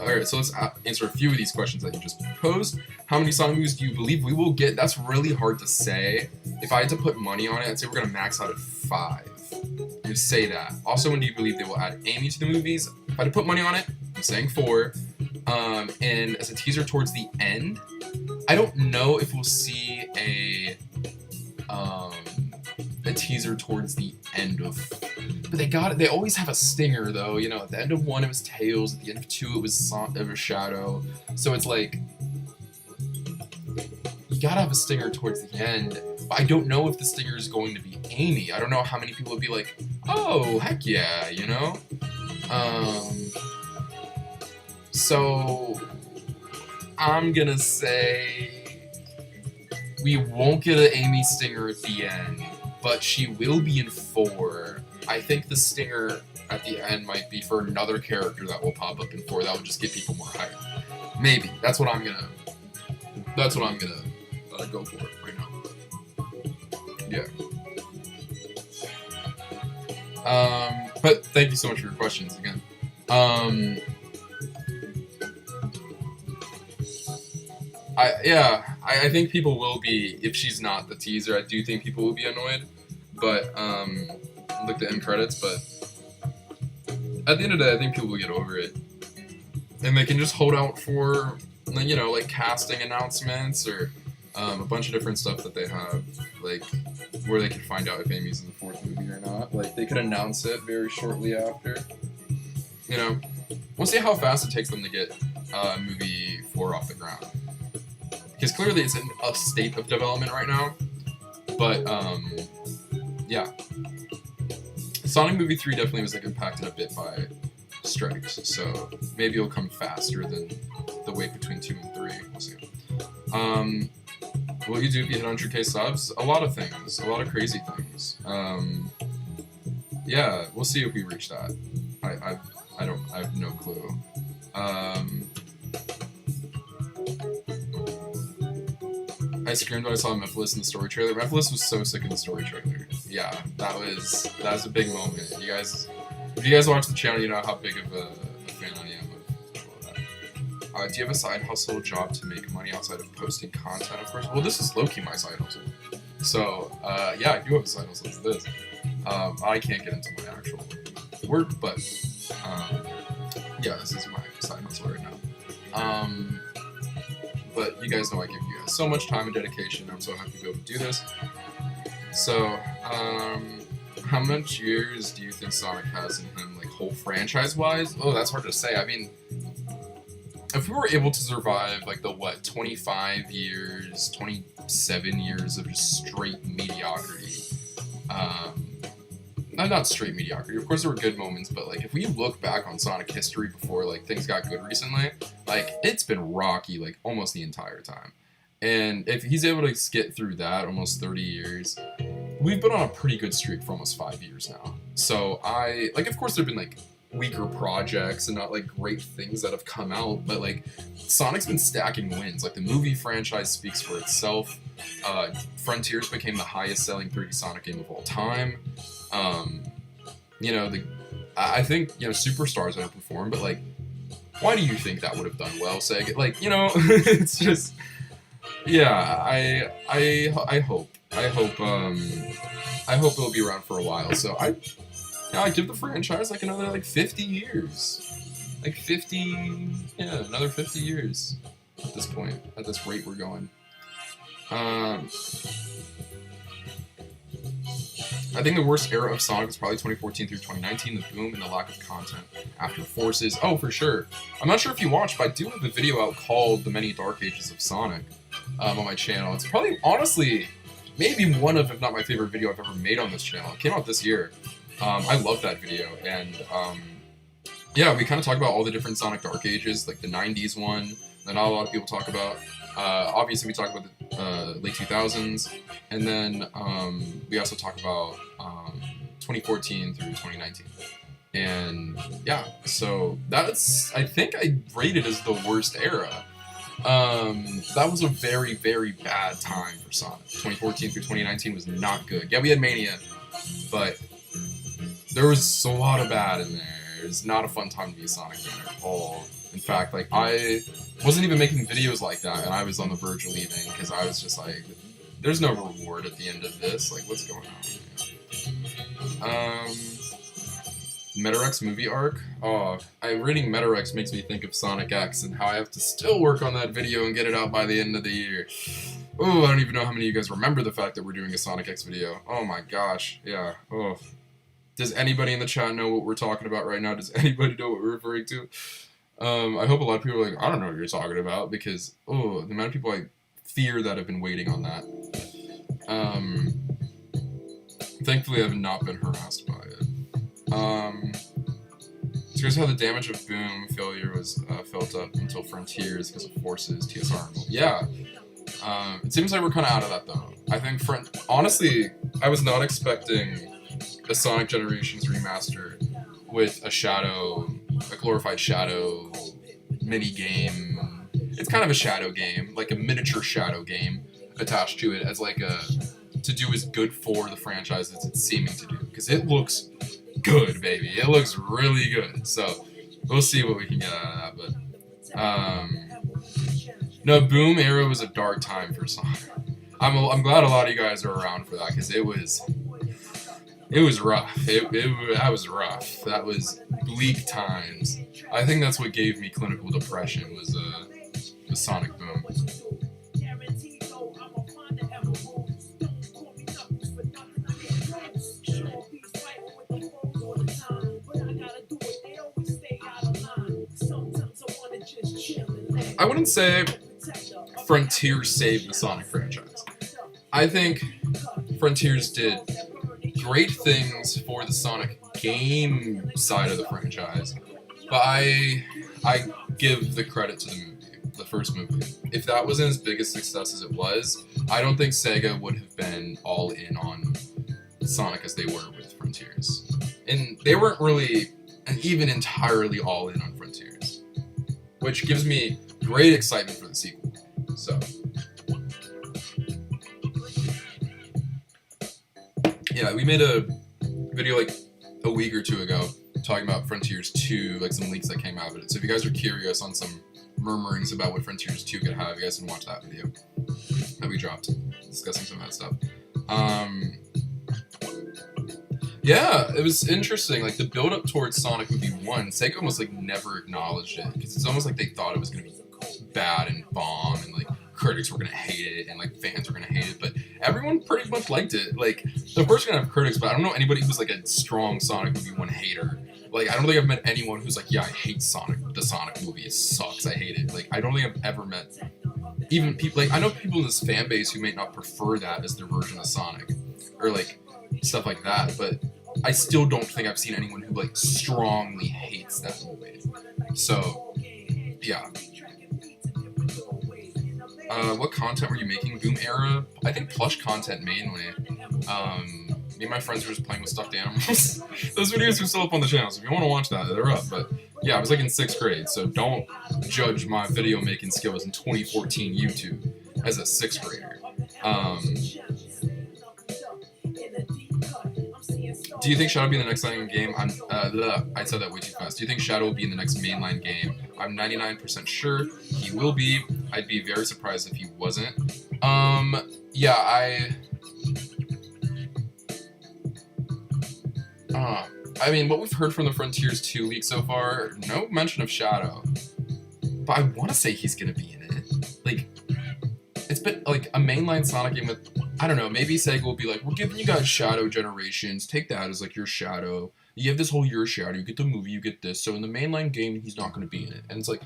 S1: Alright, so let's answer a few of these questions that you just posed. How many Sonic movies do you believe we will get? That's really hard to say. If I had to put money on it, I'd say we're gonna max out at 5. I would say that. Also, when do you believe they will add Amy to the movies? If I had to put money on it, I'm saying 4. And as a teaser towards the end, I don't know if we'll see a teaser towards the end of, but they always have a stinger though, at the end of 1 it was Tails, at the end of 2 it was Shadow, so it's like, you gotta have a stinger towards the end, but I don't know if the stinger is going to be Amy. I don't know how many people would be like, oh, heck yeah, so I'm gonna say we won't get an Amy stinger at the end, but she will be in 4. I think the stinger at the end might be for another character that will pop up in 4. That would just get people more hype. Maybe. That's what I'm gonna go for right now. Yeah. But thank you so much for your questions again. I think people will be, if she's not the teaser, I do think people will be annoyed. But, look the end credits, but at the end of the day, I think people will get over it. And they can just hold out for, you know, like casting announcements or a bunch of different stuff that they have, like where they can find out if Amy's in the 4th movie or not. Like they could announce it very shortly after. You know, we'll see how fast it takes them to get movie 4 off the ground. Because clearly it's in a state of development right now. But yeah, Sonic movie 3 definitely was like impacted a bit by strikes, so maybe it'll come faster than the wait between 2 and 3. We'll see. What you do if you hit 100k subs? A lot of things, a lot of crazy things. Yeah, we'll see if we reach that. I have no clue. I screamed when I saw Mephiles in the story trailer. Mephiles was so sick in the story trailer. Yeah, that was a big moment. You guys, if you guys watch the channel, you know how big of a fan I am of that. Do you have a side hustle job to make money outside of posting content, of course? Well, this is low-key my side hustle. So, yeah, I do have a side hustle. It's this. I can't get into my actual work, but, yeah, this is my side hustle right now. But you guys know I give you guys so much time and dedication. I'm so happy to be able to do this. So, how much years do you think Sonic has in him, like, whole franchise-wise? Oh, that's hard to say. I mean, if we were able to survive, like, the, 25 years, 27 years of just straight mediocrity, not straight mediocrity, of course there were good moments, but, like, if we look back on Sonic history before, like, things got good recently, like, it's been rocky, like, almost the entire time. And if he's able to get through that, almost 30 years, we've been on a pretty good streak for almost 5 years now. So of course there've been, like, weaker projects and not, like, great things that have come out, but, like, Sonic's been stacking wins. Like, the movie franchise speaks for itself. Frontiers became the highest selling 3D Sonic game of all time. You know, I think, you know, Superstars underperformed, but, like, why do you think that would have done well, Sega? Like, you know, it's just, yeah, I hope it'll be around for a while. So I give the franchise, like, another, like, 50 years. Like, 50, yeah, another 50 years at this point, at this rate we're going. I think the worst era of Sonic was probably 2014 through 2019, the boom and the lack of content after Forces. Oh, for sure. I'm not sure if you watched, but I do have a video out called The Many Dark Ages of Sonic on my channel. It's probably, honestly, maybe one of, if not my favorite video I've ever made on this channel. It came out this year. I love that video, and yeah, we kind of talk about all the different Sonic Dark Ages, like the 90s one that not a lot of people talk about. Obviously, we talk about the late 2000s, and then we also talk about 2014 through 2019. And yeah, so that's, I think I rate it as the worst era. That was a very, very bad time for Sonic. 2014 through 2019 was not good. Yeah, we had Mania, but there was a lot of bad in there. It's not a fun time to be a Sonic fan at all. In fact, like, I wasn't even making videos like that, and I was on the verge of leaving, because I was just like, there's no reward at the end of this, like, what's going on? Metarex movie arc? Oh, reading Metarex makes me think of Sonic X, and how I have to still work on that video and get it out by the end of the year. Oh, I don't even know how many of you guys remember the fact that we're doing a Sonic X video. Oh my gosh, yeah, oh. Does anybody in the chat know what we're talking about right now? Does anybody know what we're referring to? I hope a lot of people are like, I don't know what you're talking about, because, oh, the amount of people I fear that have been waiting on that. Thankfully, I have not been harassed by it. So here's how the damage of Boom failure was felt up until Frontiers because of Forces, TSR, and yeah. It seems like we're kind of out of that, though. I think, honestly, I was not expecting a Sonic Generations remaster with a glorified Shadow mini-game. It's kind of a Shadow game, like a miniature Shadow game attached to it as like to do as good for the franchise as it's seeming to do. Because it looks good, baby. It looks really good. So we'll see what we can get out of that. But No, Boom era was a dark time for Sonic. I'm glad a lot of you guys are around for that because it was rough. That was rough. That was bleak times. I think that's what gave me clinical depression was the Sonic Boom. I wouldn't say Frontier saved the Sonic franchise. I think Frontiers did great things for the Sonic game side of the franchise, but I give the credit to the movie, the first movie. If that wasn't as big a success as it was, I don't think Sega would have been all in on Sonic as they were with Frontiers. And they weren't really even entirely all in on Frontiers, which gives me great excitement for the sequel. So, yeah, we made a video like a week or two ago talking about Frontiers 2, like some leaks that came out of it. So if you guys are curious on some murmurings about what Frontiers 2 could have, you guys can watch that video that we dropped discussing some of that stuff. Yeah, it was interesting. Like the build up towards Sonic Movie 1, Sega almost like never acknowledged it because it's almost like they thought it was gonna be bad and bomb and like critics were gonna hate it and like fans were gonna hate it, but everyone pretty much liked it. Like of course you're gonna have critics, but I don't know anybody who's like a strong Sonic Movie 1 hater. Like I don't think I've met anyone who's like, yeah, I hate Sonic. The Sonic movie, it sucks. I hate it. Like I don't think I've ever met even people like I know people in this fan base who may not prefer that as their version of Sonic or like stuff like that, but I still don't think I've seen anyone who like strongly hates that movie. So yeah. What content were you making? Boom era? I think plush content mainly. Me and my friends were just playing with stuffed animals. Those videos are still up on the channel, so if you want to watch that, they're up. But yeah, I was like in 6th grade, so don't judge my video making skills in 2014 YouTube as a 6th grader. Do you think Shadow will be in the next mainline game? I said that way too fast. Do you think Shadow will be in the next mainline game? I'm 99% sure he will be. I'd be very surprised if he wasn't. Yeah, I mean, what we've heard from the Frontiers 2 leak so far, no mention of Shadow. But I want to say he's going to be in it. Like, it's been, like, a mainline Sonic game with, I don't know, maybe Sega will be like, we're giving you guys Shadow Generations, take that as, like, your Shadow. You have this whole year Shadow, you get the movie, you get this, so in the mainline game, he's not going to be in it. And it's like,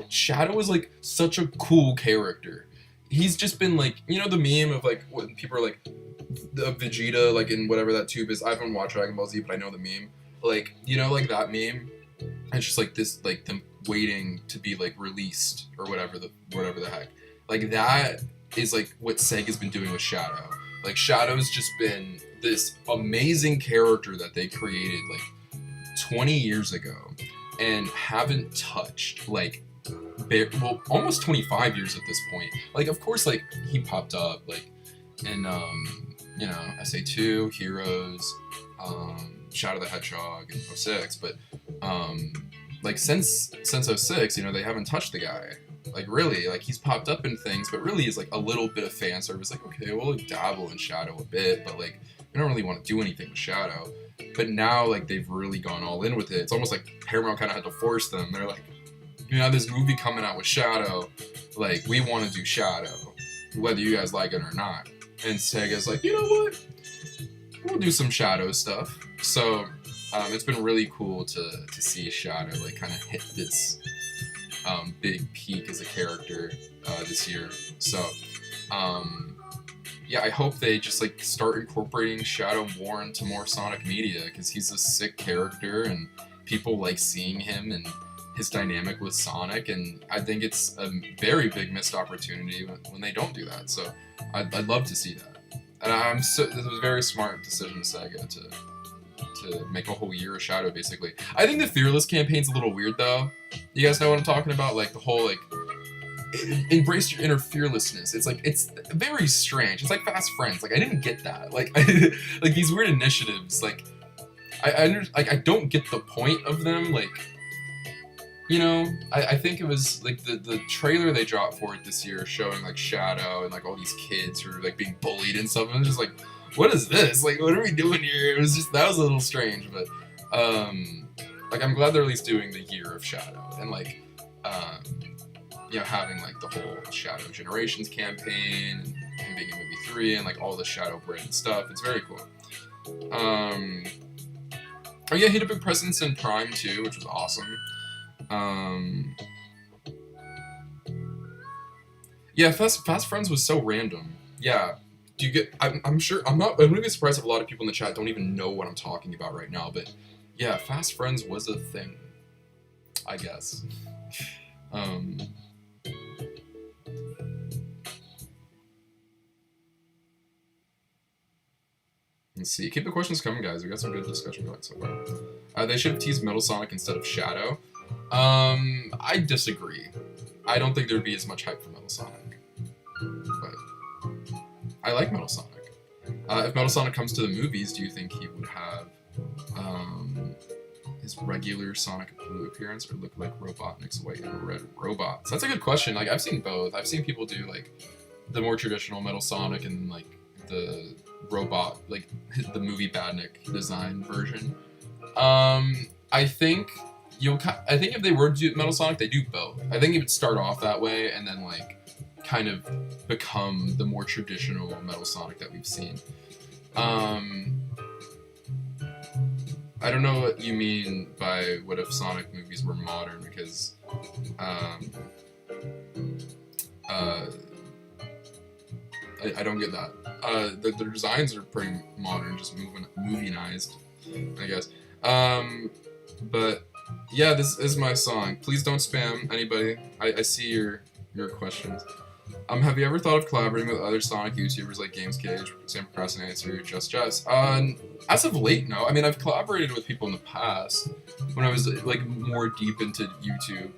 S1: Shadow is, like, such a cool character. He's just been, like, you know the meme of, like, when people are, like, the Vegeta, like, in whatever that tube is. I haven't watched Dragon Ball Z, but I know the meme. Like, you know, like, that meme? It's just, like, this, like, them waiting to be, like, released, or whatever the heck. Like, that is, like, what Sega's been doing with Shadow. Like, Shadow's just been this amazing character that they created, like, 20 years ago, and haven't touched, like, well, almost 25 years at this point. Like, of course, like, he popped up, like, in, you know, SA2, Heroes, Shadow the Hedgehog, and 06, but, like, since 06, you know, they haven't touched the guy. Like, really, like, he's popped up in things, but really is, like, a little bit of fan service. Like, okay, we'll, like, dabble in Shadow a bit, but, like, we don't really want to do anything with Shadow. But now, like, they've really gone all in with it. It's almost like Paramount kind of had to force them. They're like, you know, this movie coming out with Shadow, like, we want to do Shadow, whether you guys like it or not. And Sega's like, you know what? We'll do some Shadow stuff. So, it's been really cool to see Shadow, like, kind of hit this big peak as a character this year. So, yeah, I hope they just, like, start incorporating Shadow more into more Sonic media, because he's a sick character, and people like seeing him and his dynamic with Sonic, and I think it's a very big missed opportunity when they don't do that. So I'd love to see that. And this was a very smart decision, Sega, to make a whole year of Shadow, basically. I think the Fearless campaign's a little weird, though. You guys know what I'm talking about? Like, the whole, like, embrace your inner fearlessness. It's like, it's very strange. It's like Fast Friends. Like, I didn't get that. Like, like, these weird initiatives, like, I don't get the point of them. Like, I think it was like the trailer they dropped for it this year, showing like Shadow and like all these kids who are like being bullied and stuff. And I'm just like, what is this? Like, what are we doing here? It was just, that was a little strange, but like I'm glad they're at least doing the Year of Shadow and like having like the whole Shadow Generations campaign and him being in movie 3 and like all the Shadow brand stuff. It's very cool. Oh yeah, he had a big presence in Prime too, which was awesome. Yeah, Fast Friends was so random. Yeah. Do you get? I'm sure. I'm gonna be surprised if a lot of people in the chat don't even know what I'm talking about right now. But yeah, Fast Friends was a thing, I guess. Let's see. Keep the questions coming, guys. We got some good discussion going so far. They should have teased Metal Sonic instead of Shadow. I disagree. I don't think there'd be as much hype for Metal Sonic. But I like Metal Sonic. If Metal Sonic comes to the movies, do you think he would have his regular Sonic Blue appearance or look like Robotnik's white and red robots? That's a good question. Like, I've seen both. I've seen people do like the more traditional Metal Sonic and like the robot, like the movie Badnik design version. I think if they were to do Metal Sonic, they do both. I think it would start off that way and then like kind of become the more traditional Metal Sonic that we've seen. I don't know what you mean by what if Sonic movies were modern, because I don't get that. The designs are pretty modern, just movie-nized, I guess. But yeah, this is my song. Please don't spam anybody. I see your questions. Have you ever thought of collaborating with other Sonic YouTubers like Games Cage, Sam Procrastinator, or Just Jess? As of late, no. I mean, I've collaborated with people in the past when I was like more deep into YouTube.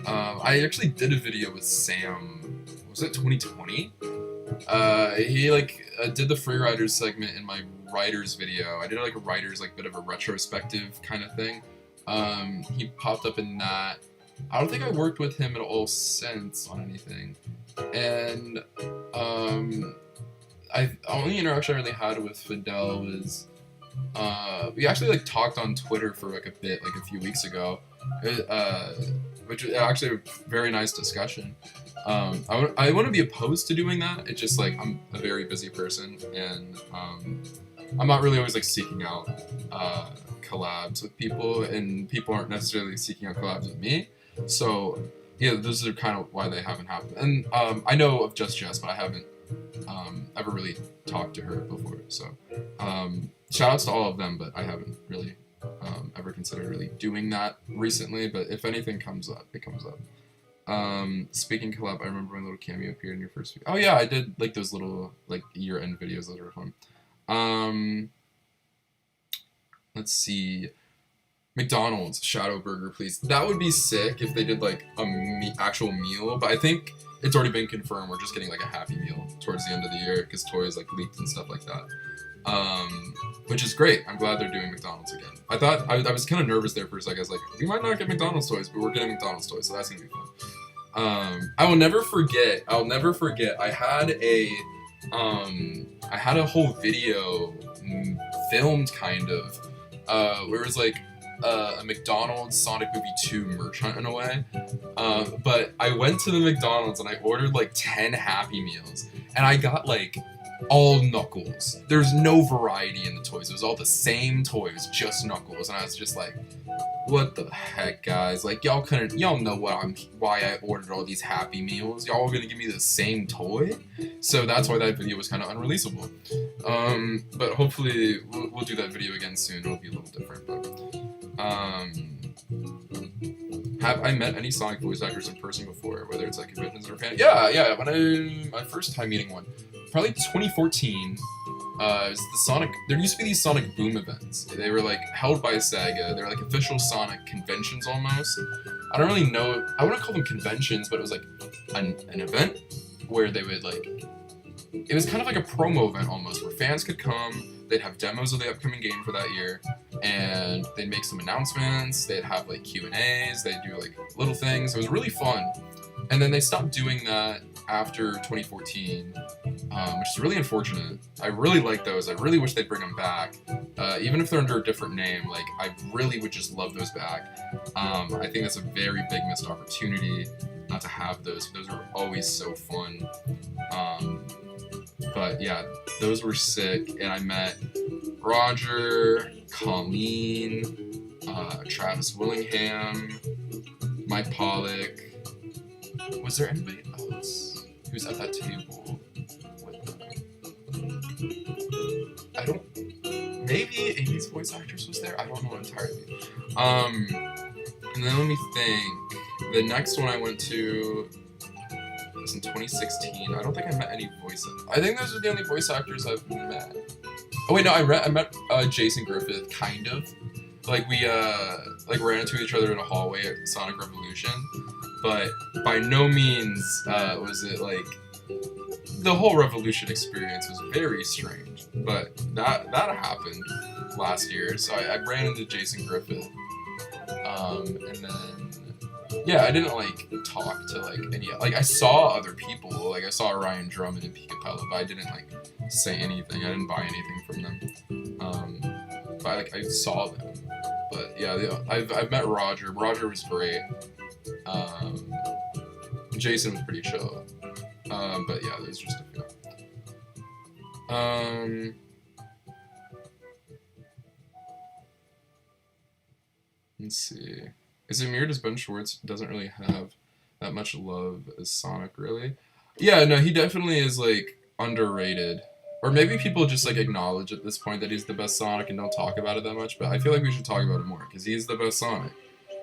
S1: I actually did a video with Sam. Was it 2020? He did the Freeriders segment in my Writers video. I did like a Writers bit of a retrospective kind of thing. He popped up in that. I don't think I worked with him at all since on anything. And the only interaction I really had with Fidel was we actually talked on Twitter for a bit, a few weeks ago, which was actually a very nice discussion. I wouldn't be opposed to doing that. It's just I'm a very busy person, and I'm not really always seeking out collabs with people, and people aren't necessarily seeking out collabs with me. So yeah, those are kind of why they haven't happened. And I know of Just Jess, but I haven't ever really talked to her before. So shout outs to all of them, but I haven't really ever considered really doing that recently. But if anything comes up, it comes up. Speaking collab, I remember when a little cameo appeared in your first video. Oh yeah, I did those little year-end videos. Those were fun. Let's see. McDonald's Shadow Burger, please. That would be sick if they did actual meal, but I think it's already been confirmed. We're just getting a Happy Meal towards the end of the year because toys leaked and stuff like that. Which is great. I'm glad they're doing McDonald's again. I thought I was kind of nervous there for a second. I was we might not get McDonald's toys, but we're getting McDonald's toys, so that's gonna be fun. I'll never forget. I had a whole video filmed kind of where it was a McDonald's Sonic Movie 2 merch hunt in a way. But I went to the McDonald's and I ordered 10 Happy Meals, and I got all Knuckles. There's no variety in the toys. It was all the same toys, just Knuckles. And I was just what the heck, guys? Y'all know why I ordered all these Happy Meals. Y'all are gonna give me the same toy? So that's why that video was kind of unreleasable. But hopefully we'll do that video again soon. It'll be a little different, but have I met any Sonic voice actors in person before, whether it's conventions or fan? Yeah. When my first time meeting one, probably 2014. It was the Sonic. There used to be these Sonic Boom events. They were held by Sega. They were official Sonic conventions almost. I don't really know. I wouldn't call them conventions, but it was an event where they would it was kind of a promo event almost, where fans could come. They'd have demos of the upcoming game for that year, and they'd make some announcements. They'd have like Q&As. They'd do like little things. It was really fun. And then they stopped doing that after 2014, which is really unfortunate. I really like those. I really wish they'd bring them back. Even if they're under a different name, like, I really would just love those back. I think that's a very big missed opportunity not to have those. Those are always so fun. But yeah, those were sick, and I met Roger, Colleen, Travis Willingham, Mike Pollock. Was there anybody else who was at that table with them? I don't. Maybe Amy's voice actress was there. I don't know entirely. And then let me think. The next one I went to was in 2016. I don't think I met any voice. I think those are the only voice actors I've met. Oh wait, no, I met Jason Griffith, kind of. Like we like ran into each other in a hallway at Sonic Revolution, but by no means was it like the whole Revolution experience was very strange. But that happened last year, so I ran into Jason Griffith, and then yeah, I didn't like talk to like any, like I saw other people, like I saw Ryan Drummond and Pete Capella, but I didn't like say anything. I didn't buy anything from them. But I saw them. But yeah, I've met Roger. Roger was great. Jason was pretty chill. But yeah, there's just a few. Let's see. Is it weird as Ben Schwartz doesn't really have that much love as Sonic, really? Yeah, no, he definitely is like underrated. Or maybe people just like acknowledge at this point that he's the best Sonic and don't talk about it that much, but I feel like we should talk about it more, because he's the best Sonic.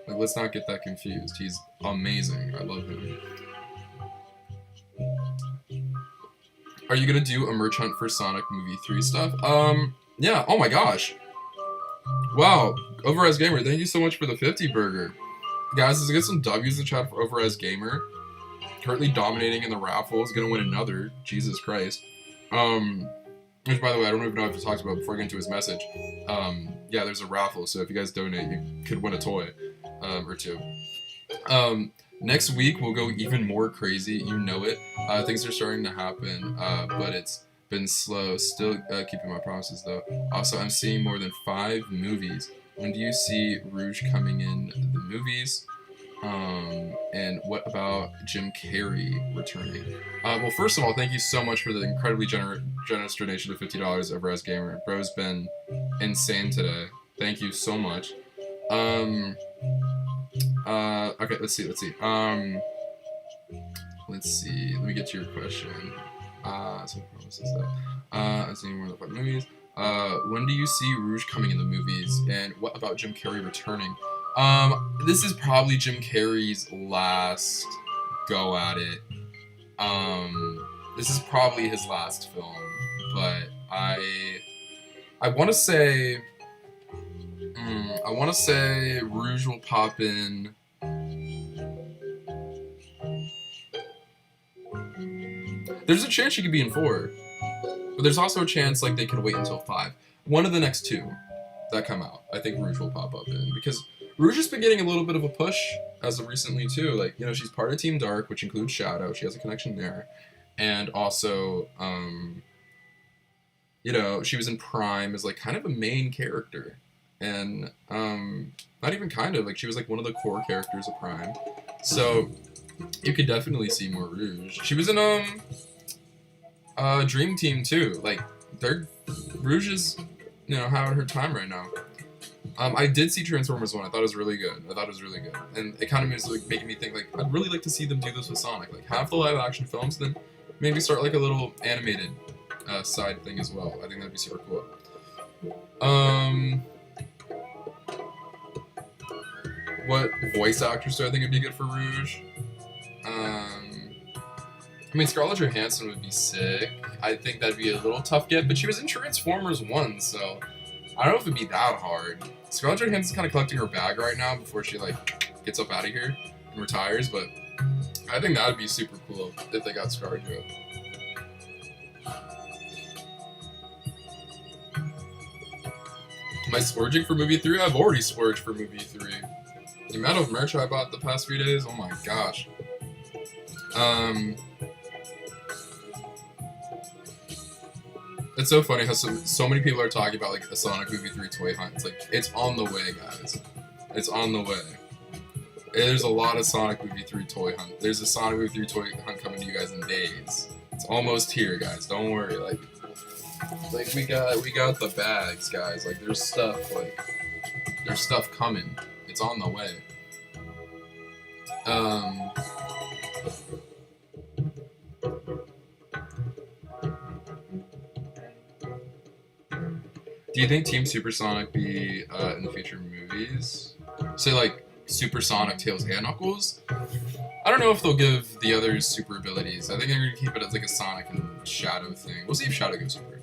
S1: Like, let's not get that confused. He's amazing. I love him. Are you gonna do a merch hunt for Sonic Movie 3 stuff? Yeah, oh my gosh. Wow, Overaz Gamer, thank you so much for the 50 burger. Guys, let's get some W's in the chat for Overaz Gamer. Currently dominating in the raffle, is gonna win another. Jesus Christ. Which, by the way, I don't even know if I talked about before I get into his message. Yeah, there's a raffle, so if you guys donate, you could win a toy, or two. Next week, we'll go even more crazy, you know it. Things are starting to happen, but it's been slow. Still keeping my promises, though. Also, I'm seeing more than 5 movies. When do you see Rouge coming in the movies? And what about Jim Carrey returning? Well, first of all, thank you so much for the incredibly generous donation of $50 over as Gamer. Bro's been insane today. Thank you so much. Okay, let's see. Let's see. Let me get to your question. So promises that. I'm seeing more than 5 movies. When do you see Rouge coming in the movies? And what about Jim Carrey returning? This is probably Jim Carrey's last go at it. This is probably his last film, but I want to say, Rouge will pop in. There's a chance she could be in 4, but there's also a chance like they could wait until 5. One of the next 2 that come out, I think Rouge will pop up in, because Rouge has been getting a little bit of a push as of recently too. Like, you know, she's part of Team Dark, which includes Shadow. She has a connection there, and also, you know, she was in Prime as like kind of a main character, and not even kind of, like she was like one of the core characters of Prime. So you could definitely see more Rouge. She was in Dream Team too. Like, Rouge is, you know, having her time right now. I did see Transformers 1. I thought it was really good. And it kind of is like making me think, like, I'd really like to see them do this with Sonic. Like, have the live action films, then maybe start like a little animated side thing as well. I think that'd be super cool. What voice actors do I think would be good for Rouge? I mean, Scarlett Johansson would be sick. I think that'd be a little tough get, but she was in Transformers 1, so I don't know if it'd be that hard. Scarlett Johansson's kind of collecting her bag right now before she, like, gets up out of here and retires, but I think that would be super cool if they got Scarlett. Am I splurging for movie 3? I've already splurged for movie 3. The amount of merch I bought the past few days, oh my gosh. It's so funny how so many people are talking about like the Sonic Movie 3 toy hunt. It's like, it's on the way, guys. It's on the way. There's a lot of Sonic Movie 3 toy hunt. There's a Sonic Movie 3 toy hunt coming to you guys in days. It's almost here, guys. Don't worry. Like we got the bags, guys. Like there's stuff coming. It's on the way. Do you think Team Supersonic be in the future movies? Say like Supersonic, Tails, and Knuckles? I don't know if they'll give the others super abilities. I think they're gonna keep it as like a Sonic and Shadow thing. We'll see if Shadow goes super.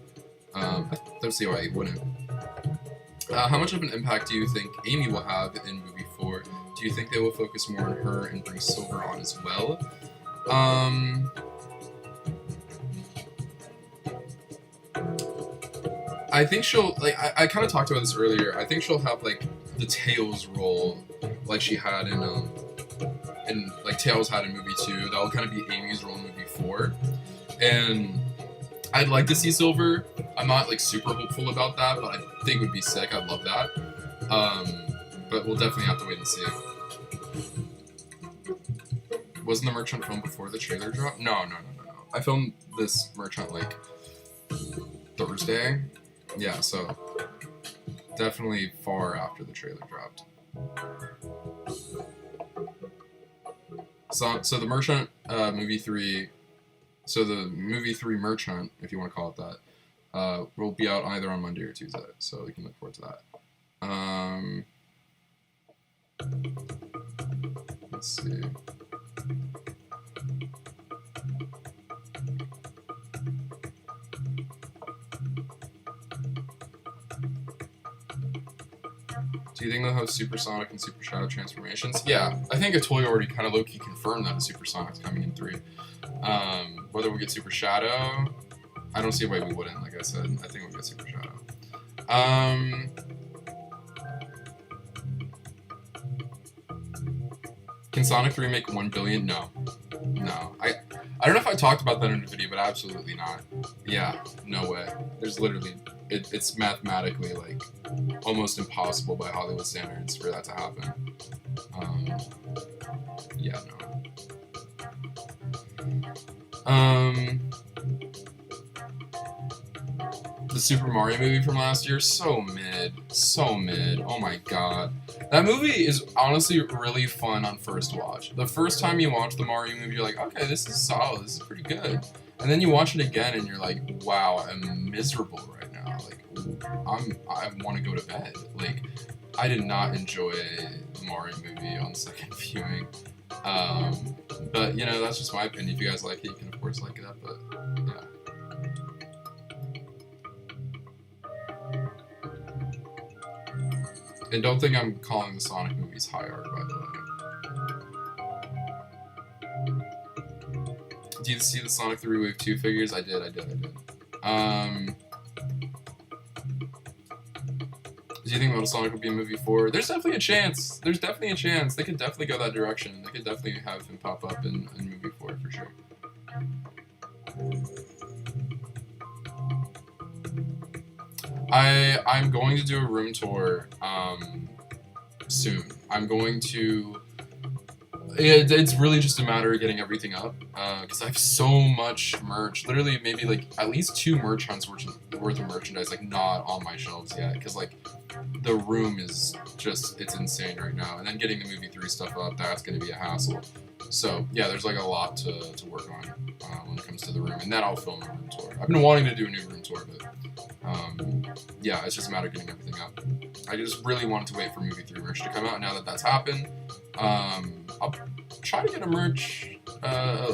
S1: I don't see why he wouldn't. How much of an impact do you think Amy will have in movie 4? Do you think they will focus more on her and bring Silver on as well? I think she'll, like, I kind of talked about this earlier. I think she'll have, like, the Tails role, like she had in like, Tails had in movie 2. That'll kind of be Amy's role in movie 4. And I'd like to see Silver. I'm not, like, super hopeful about that, but I think it would be sick. I'd love that. But we'll definitely have to wait and see. Wasn't the merchant filmed before the trailer dropped? No. I filmed this merchant, like, Thursday. Yeah, so definitely far after the trailer dropped. So the merchant movie 3, so the movie 3 merchant, if you want to call it that, will be out either on Monday or Tuesday, so you can look forward to that. Let's see. Do you think they'll have Supersonic and Super Shadow transformations? Yeah, I think a toy already kind of low-key confirmed that a Supersonic's coming in 3. Whether we get Super Shadow, I don't see why we wouldn't, like I said. I think we'll get Super Shadow. Can Sonic 3 make 1 billion? No. I don't know if I talked about that in a video, but absolutely not. Yeah, no way. There's literally, it's mathematically, like, almost impossible by Hollywood standards for that to happen. Yeah, no. The Super Mario movie from last year, so mid. Oh my god. That movie is honestly really fun on first watch. The first time you watch the Mario movie, you're like, okay, this is solid, this is pretty good. And then you watch it again and you're like, wow, I'm miserable right now. Like, I want to go to bed. Like, I did not enjoy the Mario movie on second viewing. But, you know, that's just my opinion. If you guys like it, you can of course like it up, but, yeah. And don't think I'm calling the Sonic movies high art, by the way. Do you see the Sonic 3 Wave 2 figures? I did. Do you think Metal Sonic will be in movie 4? There's definitely a chance. They could definitely go that direction. They could definitely have him pop up in movie 4 for sure. I'm going to do a room tour soon. I'm going to. It's really just a matter of getting everything up because I have so much merch. Literally, maybe like at least 2 merch hunts worth of merchandise like not on my shelves yet because like the room is just it's insane right now. And then getting the movie 3 stuff up, that's going to be a hassle. So yeah, there's like a lot to work on when it comes to the room, and then I'll film a room tour. I've been wanting to do a new room tour, but yeah, it's just a matter of getting everything up. I just really wanted to wait for movie 3 merch to come out. Now that that's happened, I'll try to get a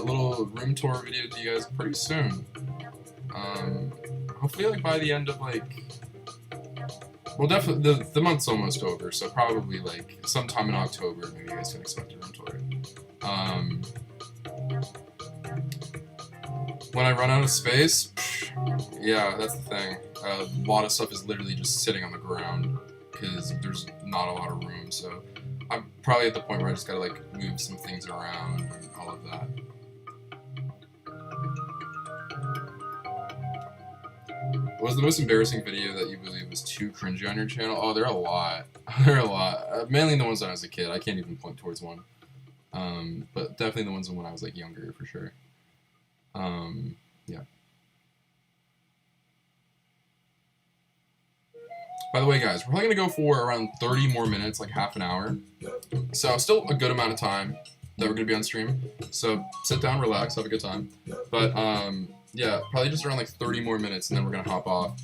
S1: little room tour video to you guys pretty soon. Hopefully like by the end of like, well, definitely the month's almost over, so probably like sometime in October, maybe you guys can expect a room tour. When I run out of space, yeah, that's the thing. A lot of stuff is literally just sitting on the ground because there's not a lot of room. So I'm probably at the point where I just gotta like move some things around and all of that. What was the most embarrassing video that you believe was too cringy on your channel? Oh, there are a lot. There are a lot. Mainly the ones when I was a kid. I can't even point towards one. But definitely the ones when I was like younger for sure. Yeah. By the way, guys, we're probably gonna go for around 30 more minutes, like half an hour. So still a good amount of time that we're gonna be on stream. So sit down, relax, have a good time. But yeah, probably just around like 30 more minutes, and then we're gonna hop off.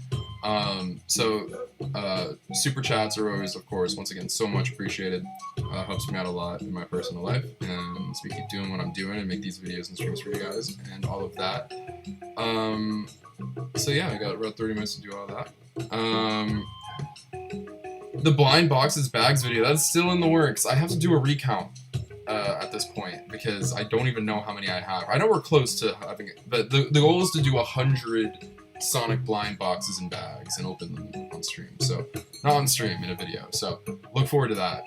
S1: Super chats are always, of course, once again, so much appreciated. Helps me out a lot in my personal life, and so we keep doing what I'm doing and make these videos and streams for you guys and all of that. So yeah, I got about 30 minutes to do all that. The blind boxes bags video, that's still in the works. I have to do a recount at this point because I don't even know how many I have. I know we're close to having it, but the goal is to do 100 Sonic blind boxes and bags and open them on stream. So not on stream, in a video. So look forward to that.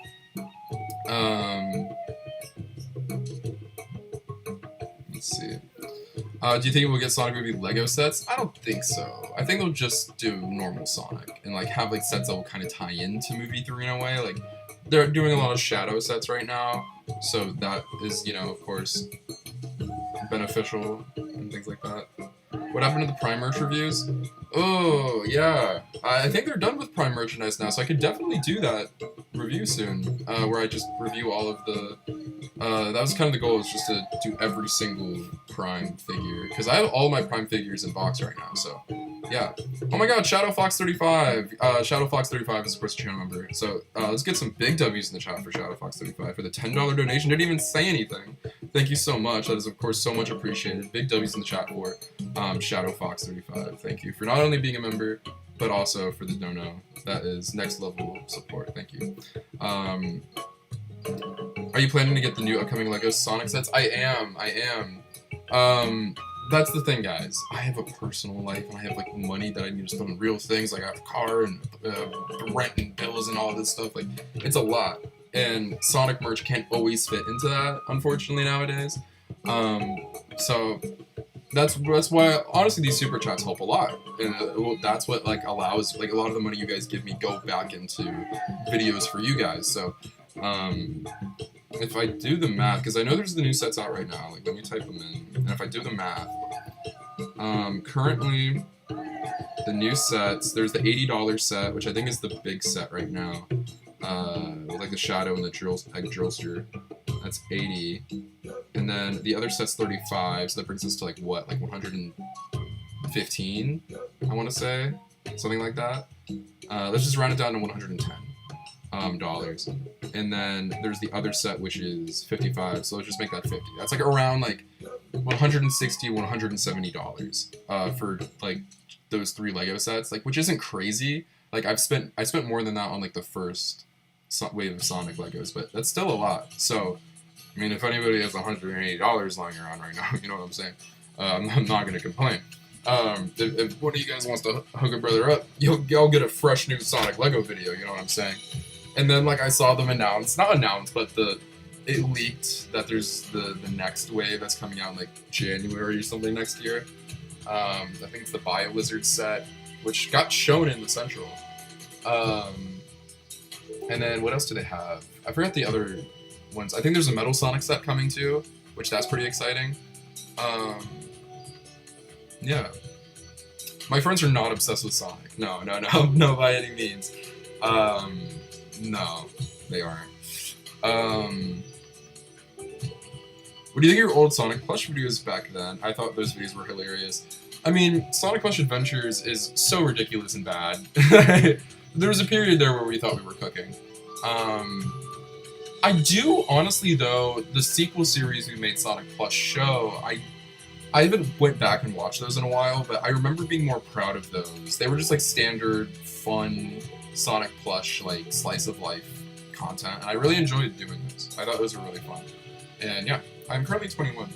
S1: Let's see. Do you think we'll get Sonic movie Lego sets? I don't think so. I think they'll just do normal Sonic and like have like sets that will kind of tie into movie 3 in a way. Like they're doing a lot of shadow sets right now, so that is, you know, of course, beneficial and things like that. What happened to the Prime merch reviews? Oh, yeah. I think they're done with Prime merchandise now, so I could definitely do that review soon, where I just review all of the... that was kind of the goal, is just to do every single Prime figure, because I have all my Prime figures in box right now, so yeah. Oh my god, ShadowFox35! ShadowFox35 is of course a channel member, so let's get some big W's in the chat for ShadowFox35 for the $10 donation. Didn't even say anything. Thank you so much. That is of course so much appreciated. Big W's in the chat for ShadowFox35. Thank you for not only being a member, but also for the dono. That is next level support. Thank you. Are you planning to get the new upcoming LEGO Sonic sets? I am. That's the thing, guys. I have a personal life, and I have like money that I need to spend on real things. Like I have a car and rent and bills and all this stuff. Like it's a lot, and Sonic merch can't always fit into that, unfortunately nowadays. So that's why honestly these super chats help a lot, and that's what like allows like a lot of the money you guys give me go back into videos for you guys. So if I do the math, because I know there's the new sets out right now, like let me type them in, and if I do the math, currently the new sets, there's the $80 set, which I think is the big set right now, with like the shadow and the egg drillster. That's 80, and then the other set's 35, so that brings us to like what, like 115, I want to say, something like that. Let's just round it down to 110 dollars, and then there's the other set which is 55, so let's just make that 50. That's like around like 160, 170 dollars for like those 3 Lego sets, like, which isn't crazy. Like I spent more than that on like the first wave of Sonic Legos, but that's still a lot. So I mean, if anybody has $180 lying around right now, you know what I'm saying, I'm not gonna complain. If one of you guys wants to hook a brother up, you'll get a fresh new Sonic Lego video, you know what I'm saying? And then like I saw them not announced, but it leaked that there's the next wave that's coming out in like January or something next year. I think it's the BioWizard set, which got shown in the Central. And then what else do they have? I forgot the other ones. I think there's a Metal Sonic set coming too, which that's pretty exciting. Yeah. My friends are not obsessed with Sonic. No, by any means. No, they aren't. What do you think of your old Sonic Plush videos back then? I thought those videos were hilarious. I mean, Sonic Plush Adventures is so ridiculous and bad. There was a period there where we thought we were cooking. I do, honestly, though, the sequel series we made, Sonic Plush Show, I haven't went back and watched those in a while, but I remember being more proud of those. They were just like standard, fun Sonic Plush, like slice of life content, and I really enjoyed doing those. I thought those were really fun. And yeah, I'm currently 21.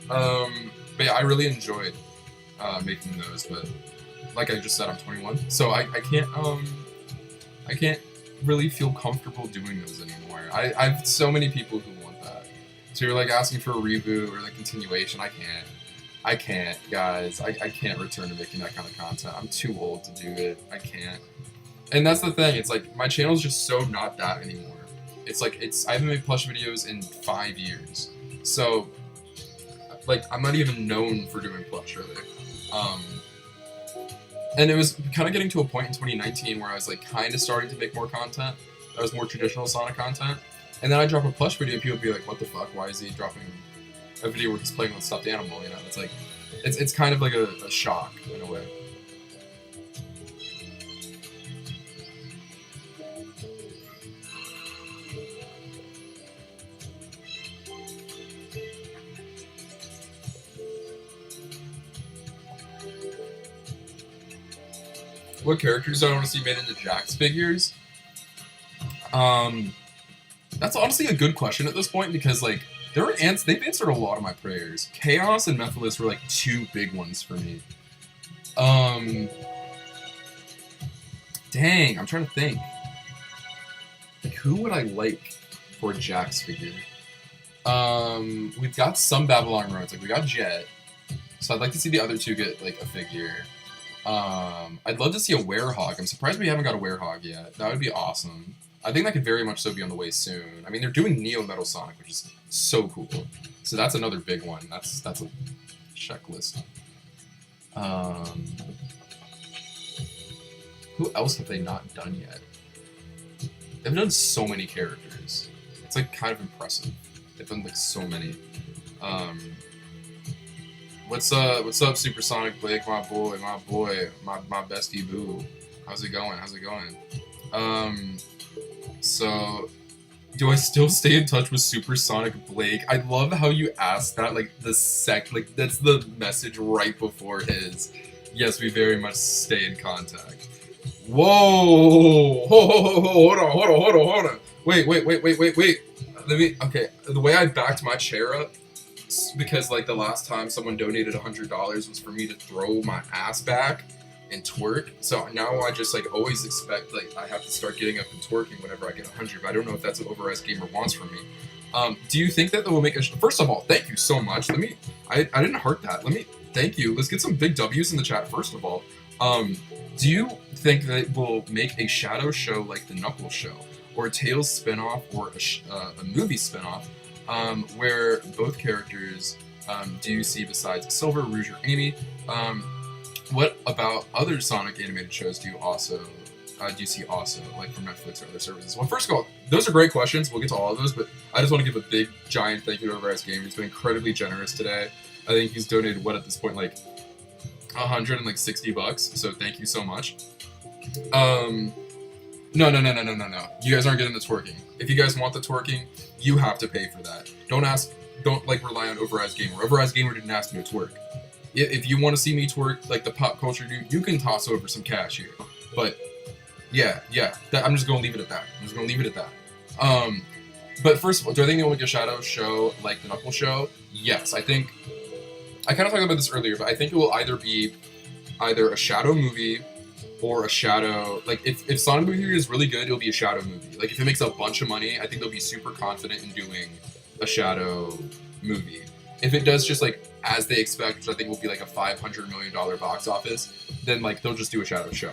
S1: But yeah, I really enjoyed making those, but like I just said, I'm 21, so I can't really feel comfortable doing those anymore. I've so many people who want that. So you're like asking for a reboot or like continuation. I can't, guys. I can't return to making that kind of content. I'm too old to do it. I can't. And that's the thing. It's like my channel's just so not that anymore. It's like I haven't made plush videos in 5 years. So like I'm not even known for doing plush really. And it was kind of getting to a point in 2019 where I was like kind of starting to make more content that was more traditional Sonic content. And then I drop a plush video and people would be like, what the fuck? Why is he dropping a video where he's playing with a stuffed animal? You know, it's like, it's kind of like a shock in a way. What characters do I want to see made into Jax figures? That's honestly a good question at this point because like they've answered a lot of my prayers. Chaos and Mephiles were like 2 big ones for me. Dang, I'm trying to think. Like who would I like for a Jax figure? We've got some Babylon Roads. Like we got Jet, so I'd like to see the other 2 get like a figure. I'd love to see a Werehog. I'm surprised we haven't got a Werehog yet. That would be awesome. I think that could very much so be on the way soon. I mean, they're doing Neo Metal Sonic, which is so cool. So that's another big one. That's a checklist. Who else have they not done yet? They've done so many characters. It's like kind of impressive. They've done like so many. What's up, Supersonic Blake, my boy, my bestie boo. How's it going? So, do I still stay in touch with Supersonic Blake? I love how you asked that, like, like, that's the message right before his. Yes, we very much stay in contact. Whoa! Hold on. Wait. Okay, the way I backed my chair up, because, like, the last time someone donated $100 was for me to throw my ass back and twerk. So now I just like always expect like I have to start getting up and twerking whenever I get 100. But I don't know if that's what Overrise Gamer wants from me. Do you think that will make a? First of all, thank you so much. I didn't heart that. Thank you. Let's get some big W's in the chat. First of all, do you think that it will make a shadow show like the Knuckles show, or a Tails spinoff, or a movie spinoff, where both characters do you see besides Silver, Rouge, or Amy? What about other Sonic animated shows do you see also, like from Netflix or other services? Well, first of all, those are great questions. We'll get to all of those, but I just want to give a big, giant thank you to Overrise Gamer. He's been incredibly generous today. I think he's donated, what, at this point, like $160. So thank you so much. No. You guys aren't getting the twerking. If you guys want the twerking, you have to pay for that. Don't like rely on Overrise Gamer. Overrise Gamer didn't ask me to twerk. If you want to see me twerk like the pop culture dude, you can toss over some cash here. But yeah, I'm just gonna leave it at that. But first of all, do I think they'll make a shadow show like the Knuckles show? Yes, I think. I kind of talked about this earlier, but I think it will either be a shadow movie or a shadow. Like if Sonic movie is really good, it'll be a shadow movie. Like if it makes a bunch of money, I think they'll be super confident in doing a shadow movie. If it does just like as they expect, which I think will be like a $500 million box office, then like they'll just do a shadow show.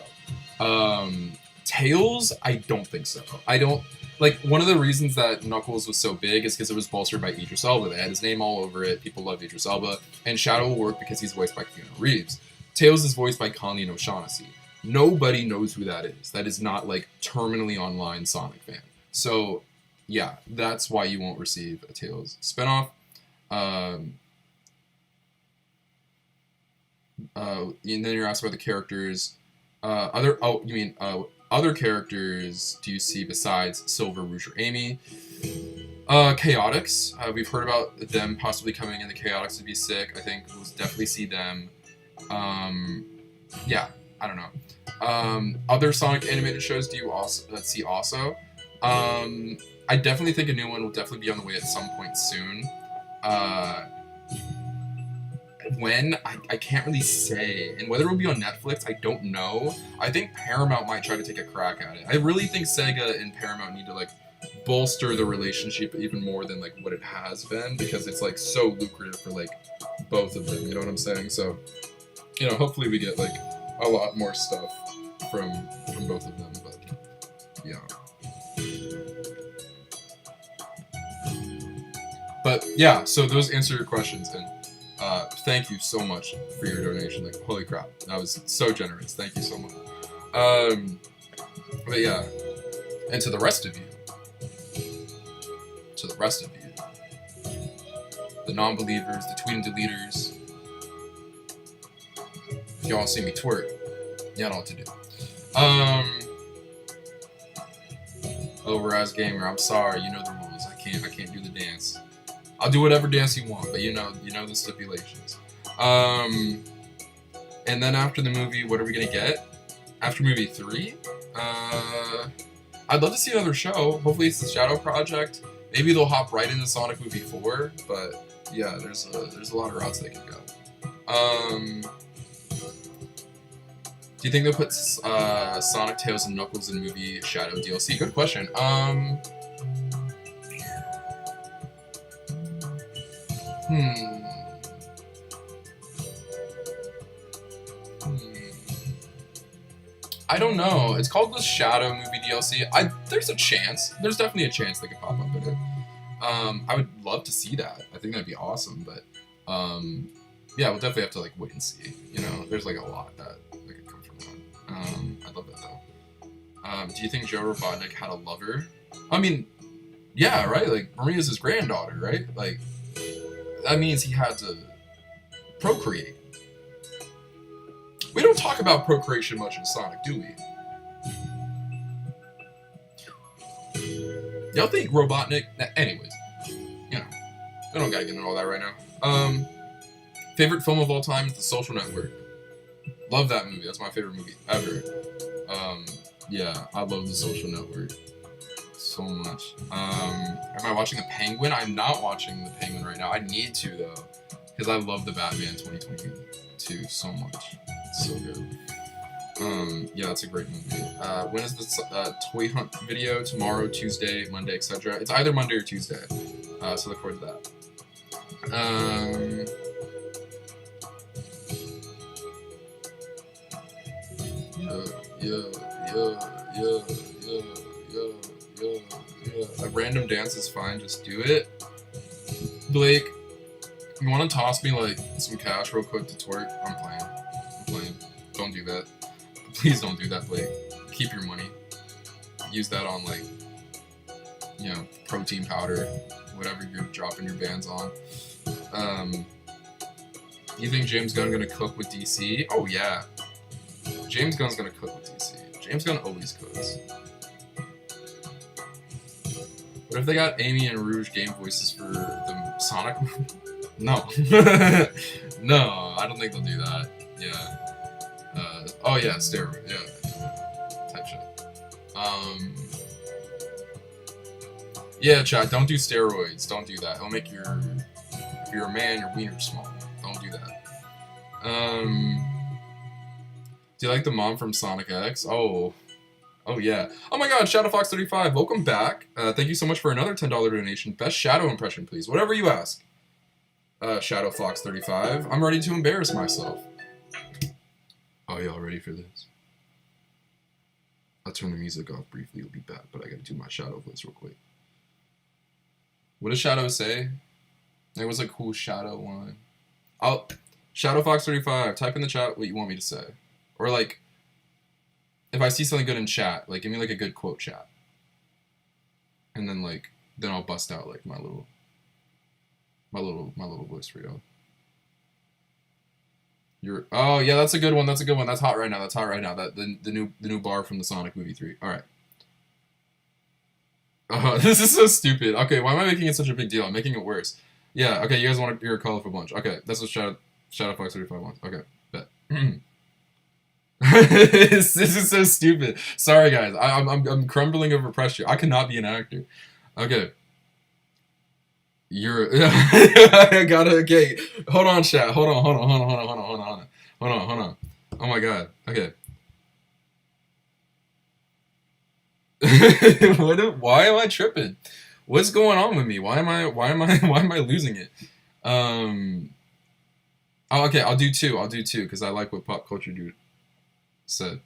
S1: Tails, I don't think so. I don't like one of the reasons that Knuckles was so big is because it was bolstered by Idris Elba. They had his name all over it. People loved Idris Elba, and Shadow will work because he's voiced by Keanu Reeves. Tails is voiced by Colleen O'Shaughnessy. Nobody knows who that is. That is not like terminally online Sonic fan. So yeah, that's why you won't receive a Tails spinoff. And then you're asked about the characters. Other characters do you see besides Silver, Rouge, or Amy? Chaotix. We've heard about them possibly coming in. The Chaotix would be sick. I think we'll definitely see them. Yeah, I don't know. Other Sonic animated shows do you see also? I definitely think a new one will definitely be on the way at some point soon. when, I can't really say. And whether it will be on Netflix, I don't know. I think Paramount might try to take a crack at it. I really think Sega and Paramount need to like bolster the relationship even more than like what it has been, because it's like so lucrative for like both of them, you know what I'm saying? So, you know, hopefully we get like a lot more stuff from both of them, but yeah. But yeah, so those answer your questions, and thank you so much for your donation. Like, holy crap, that was so generous. Thank you so much. But yeah, and to the rest of you, the non-believers, the tweet and deleters, if y'all see me twerk, y'all know what to do. Overaz Gamer, I'm sorry, you know the rules. I can't do the dance. I'll do whatever dance you want, but you know the stipulations. And then after the movie, what are we gonna get? After movie 3, I'd love to see another show. Hopefully it's the Shadow Project. Maybe they'll hop right into Sonic movie 4, but yeah, there's a lot of routes they can go. Do you think they'll put Sonic, Tails, and Knuckles in movie Shadow DLC? Good question. I don't know. It's called the Shadow movie DLC. There's a chance. There's definitely a chance they could pop up in it. I would love to see that. I think that'd be awesome. But yeah, we'll definitely have to like wait and see. You know, there's like a lot that could come from that. I love that though. Do you think Joe Robotnik had a lover? I mean, yeah, right. Like Maria's his granddaughter, right? Like that means he had to procreate. We don't talk about procreation much in Sonic, do we? Y'all think Robotnik? Anyways, you know, we don't gotta get into all that right now. Favorite film of all time is The Social Network. Love that movie. That's my favorite movie ever. Yeah, I love The Social Network so much. Am I watching The Penguin? I'm not watching The Penguin right now. I need to though, because I love the Batman 2022 so much. It's so good. Yeah, that's a great movie. When is the toy hunt video? Tomorrow, Tuesday, Monday, etc. It's either Monday or Tuesday. So look forward to that. Yeah. A random dance is fine, just do it. Blake, you want to toss me like some cash real quick to twerk? I'm playing. Don't do that. Please don't do that, Blake. Keep your money. Use that on like, you know, protein powder, whatever you're dropping your bands on. You think James Gunn gonna cook with DC? Oh yeah. James Gunn's gonna cook with DC. James Gunn always cooks. What if they got Amy and Rouge game voices for the Sonic movie? No. No, I don't think they'll do that. Yeah. Oh yeah, steroid. Yeah. Type shit. Yeah, chat. Don't do steroids. Don't do that. It'll make if you're a man, your wiener small. Don't do that. Do you like the mom from Sonic X? Oh yeah. Oh my God, ShadowFox35, welcome back. Thank you so much for another $10 donation. Best Shadow impression, please. Whatever you ask. ShadowFox35. I'm ready to embarrass myself. Oh, y'all ready for this? I'll turn the music off briefly. It'll be back, but I gotta do my Shadow voice real quick. What does Shadow say? There was a cool Shadow one. ShadowFox35. Type in the chat what you want me to say. Or like, if I see something good in chat, like give me like a good quote chat. And then like, then I'll bust out like my little voice for y'all. Oh yeah, that's a good one. That's hot right now. That the new bar from the Sonic movie 3. All right. Oh, this is so stupid. Okay, why am I making it such a big deal? I'm making it worse. Yeah. Okay, you guys want to hear a colorful bunch. Okay, that's what ShadowFox35 wants. Okay, bet. This is so stupid. Sorry guys, I'm crumbling over pressure. I cannot be an actor. Okay. You're. I gotta. Okay. Hold on, chat. Hold on. Oh my god. Okay. Why am I tripping? What's going on with me? Why am I losing it? Um. Oh, okay. I'll do two because I like what pop culture dude said.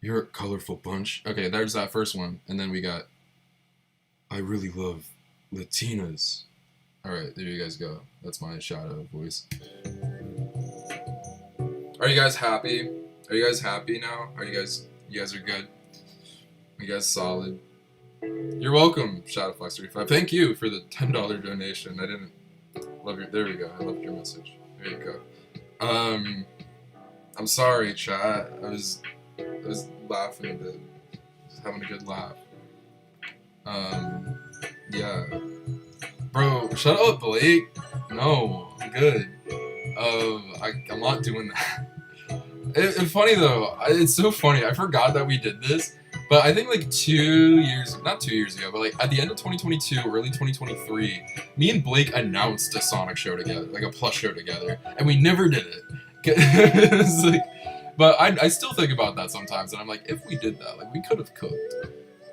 S1: You're a colorful bunch. Okay, there's that first one, and then we got. I really love Latinas. All right, there you guys go. That's my shout out voice. Are you guys happy? Are you guys happy now? Are you guys are good? Are you guys solid? You're welcome, Shadowfox35. Thank you for the $10 donation. I didn't love your. There we go. I loved your message. There you go. I'm sorry, chat. I was laughing a bit, just having a good laugh. Yeah. Bro, shut up, Blake. No, I'm good. I'm not doing that. It's funny though. It's so funny. I forgot that we did this, but I think like not 2 years ago, but like at the end of 2022, early 2023, me and Blake announced a Sonic show together, like a plush show together, and we never did it. It's like, but I still think about that sometimes, and I'm like, if we did that, like we could have cooked.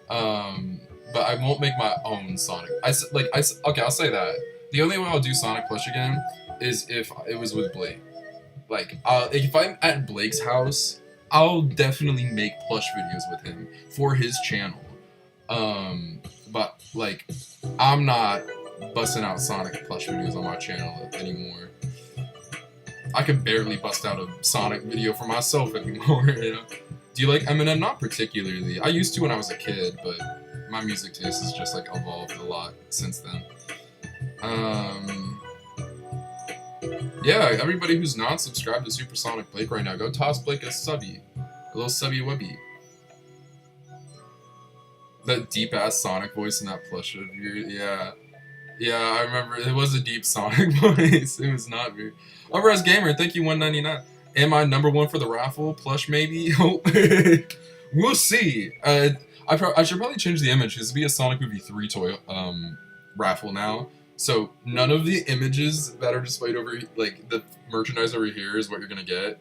S1: But I won't make my own Sonic. Okay, I'll say that. The only way I'll do Sonic Plush again is if it was with Blake. Like, if I'm at Blake's house, I'll definitely make plush videos with him for his channel. But like, I'm not busting out Sonic plush videos on my channel anymore. I could barely bust out a Sonic video for myself anymore. You know? Do you like Eminem? Not particularly. I used to when I was a kid, but my music taste has just like evolved a lot since then. Yeah, everybody who's not subscribed to Supersonic Blake right now, go toss Blake a subby. A little subby wubby. That deep ass Sonic voice in that plush of yours, yeah. Yeah, I remember it was a deep Sonic voice. It was not very. Overas Gamer, thank you, $1.99. Am I #1 for the raffle? Plush maybe? We'll see. I should probably change the image because it'll be a Sonic Movie 3 toy raffle now. So none of the images that are displayed over, like the merchandise over here, is what you're gonna get.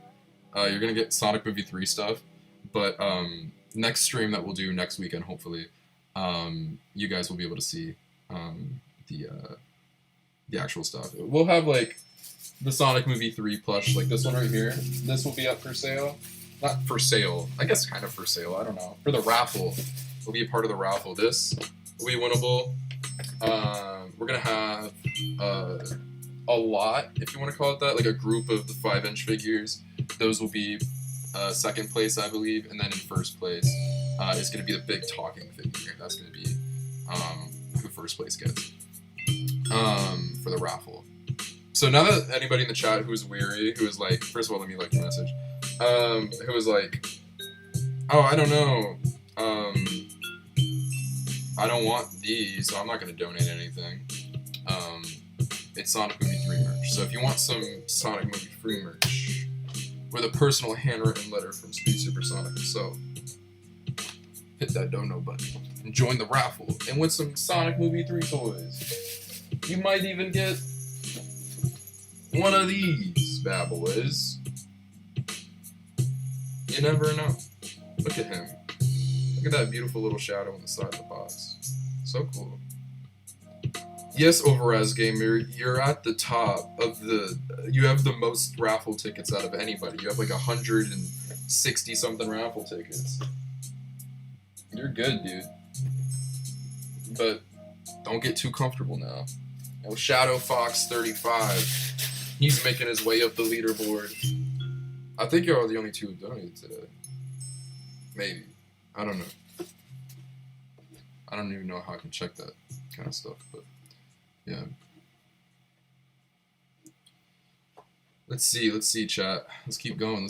S1: You're gonna get Sonic Movie 3 stuff, but next stream that we'll do next weekend, hopefully, you guys will be able to see the actual stuff. We'll have like the Sonic Movie 3 plush, like this one right here. This will be up for sale. Not for sale. I guess kind of for sale. I don't know. For the raffle, will be a part of the raffle. This will be winnable. We're gonna have a lot, if you want to call it that, like a group of the 5-inch figures. Those will be second place, I believe, and then in first place is gonna be the big talking figure. That's gonna be who first place gets for the raffle. So now that anybody in the chat who's weary, who is like, first of all, let me like the message, who was like, oh, I don't know, I don't want these, so I'm not going to donate anything. It's Sonic Movie 3 merch. So if you want some Sonic Movie 3 merch with a personal handwritten letter from SpeedSuperSonic himself, hit that dono button and join the raffle and win some Sonic Movie 3 toys. You might even get one of these bad boys. You never know. Look at him. Look at that beautiful little shadow on the side of the box. So cool. Yes, Overas Gamer, you're at the top of the... You have the most raffle tickets out of anybody. You have like 160 something raffle tickets. You're good, dude. But don't get too comfortable now. Oh, Shadowfox35. He's making his way up the leaderboard. I think you're the only two who donated today. Maybe. I don't know. I don't even know how I can check that kind of stuff, but yeah. Let's see, chat. Let's keep going.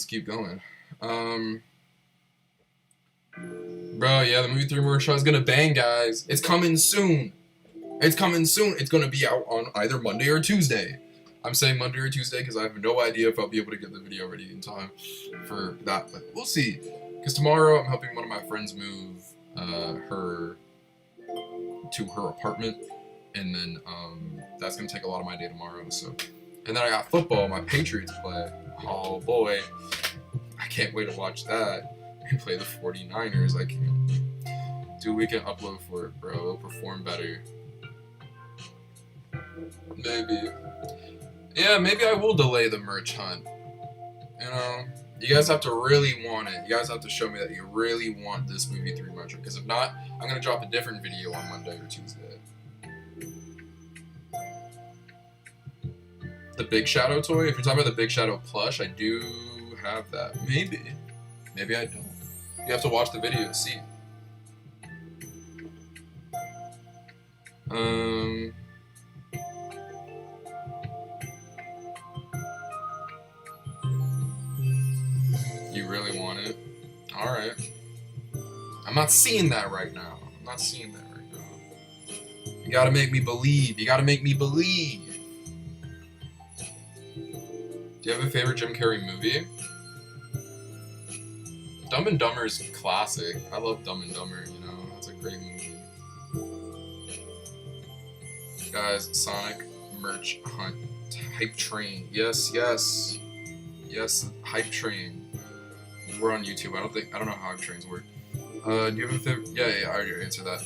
S1: Bro, yeah, the movie 3 merch is gonna bang, guys. It's coming soon. It's gonna be out on either Monday or Tuesday. I'm saying Monday or Tuesday because I have no idea if I'll be able to get the video ready in time for that, but we'll see. Because tomorrow I'm helping one of my friends move her to her apartment, and then that's gonna take a lot of my day tomorrow. So, and then I got football. My Patriots play. Oh boy, I can't wait to watch that and play the 49ers. I can't. Dude, we can upload for it, bro. We'll perform better. Maybe. Yeah, maybe I will delay the merch hunt. You know, you guys have to really want it. You guys have to show me that you really want this movie 3 merch. Because if not, I'm gonna drop a different video on Monday or Tuesday. The Big Shadow toy? If you're talking about the Big Shadow plush, I do have that. Maybe. Maybe I don't. You have to watch the video to see. You really want it? Alright. I'm not seeing that right now. I'm not seeing that right now. You gotta make me believe. You gotta make me believe. Do you have a favorite Jim Carrey movie? Dumb and Dumber is classic. I love Dumb and Dumber, you know? That's a great movie. Guys, Sonic merch hunt. Hype train. Yes, yes. Yes, hype train. We're on YouTube. I don't know how hype trains work. Do you have a favorite? Yeah, I already answered that.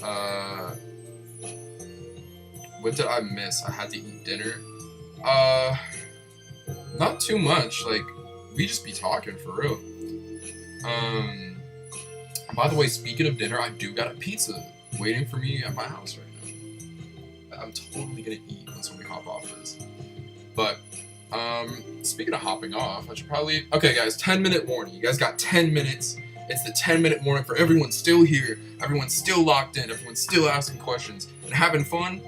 S1: What did I miss? I had to eat dinner. Not too much. Like, we just be talking for real. By the way, speaking of dinner, I do got a pizza waiting for me at my house right now. I'm totally gonna eat once we hop off this. But, speaking of hopping off, I should probably... Okay, guys, 10-minute warning. You guys got 10 minutes. It's the 10-minute warning for everyone still here. Everyone's still locked in. Everyone's still asking questions and having fun.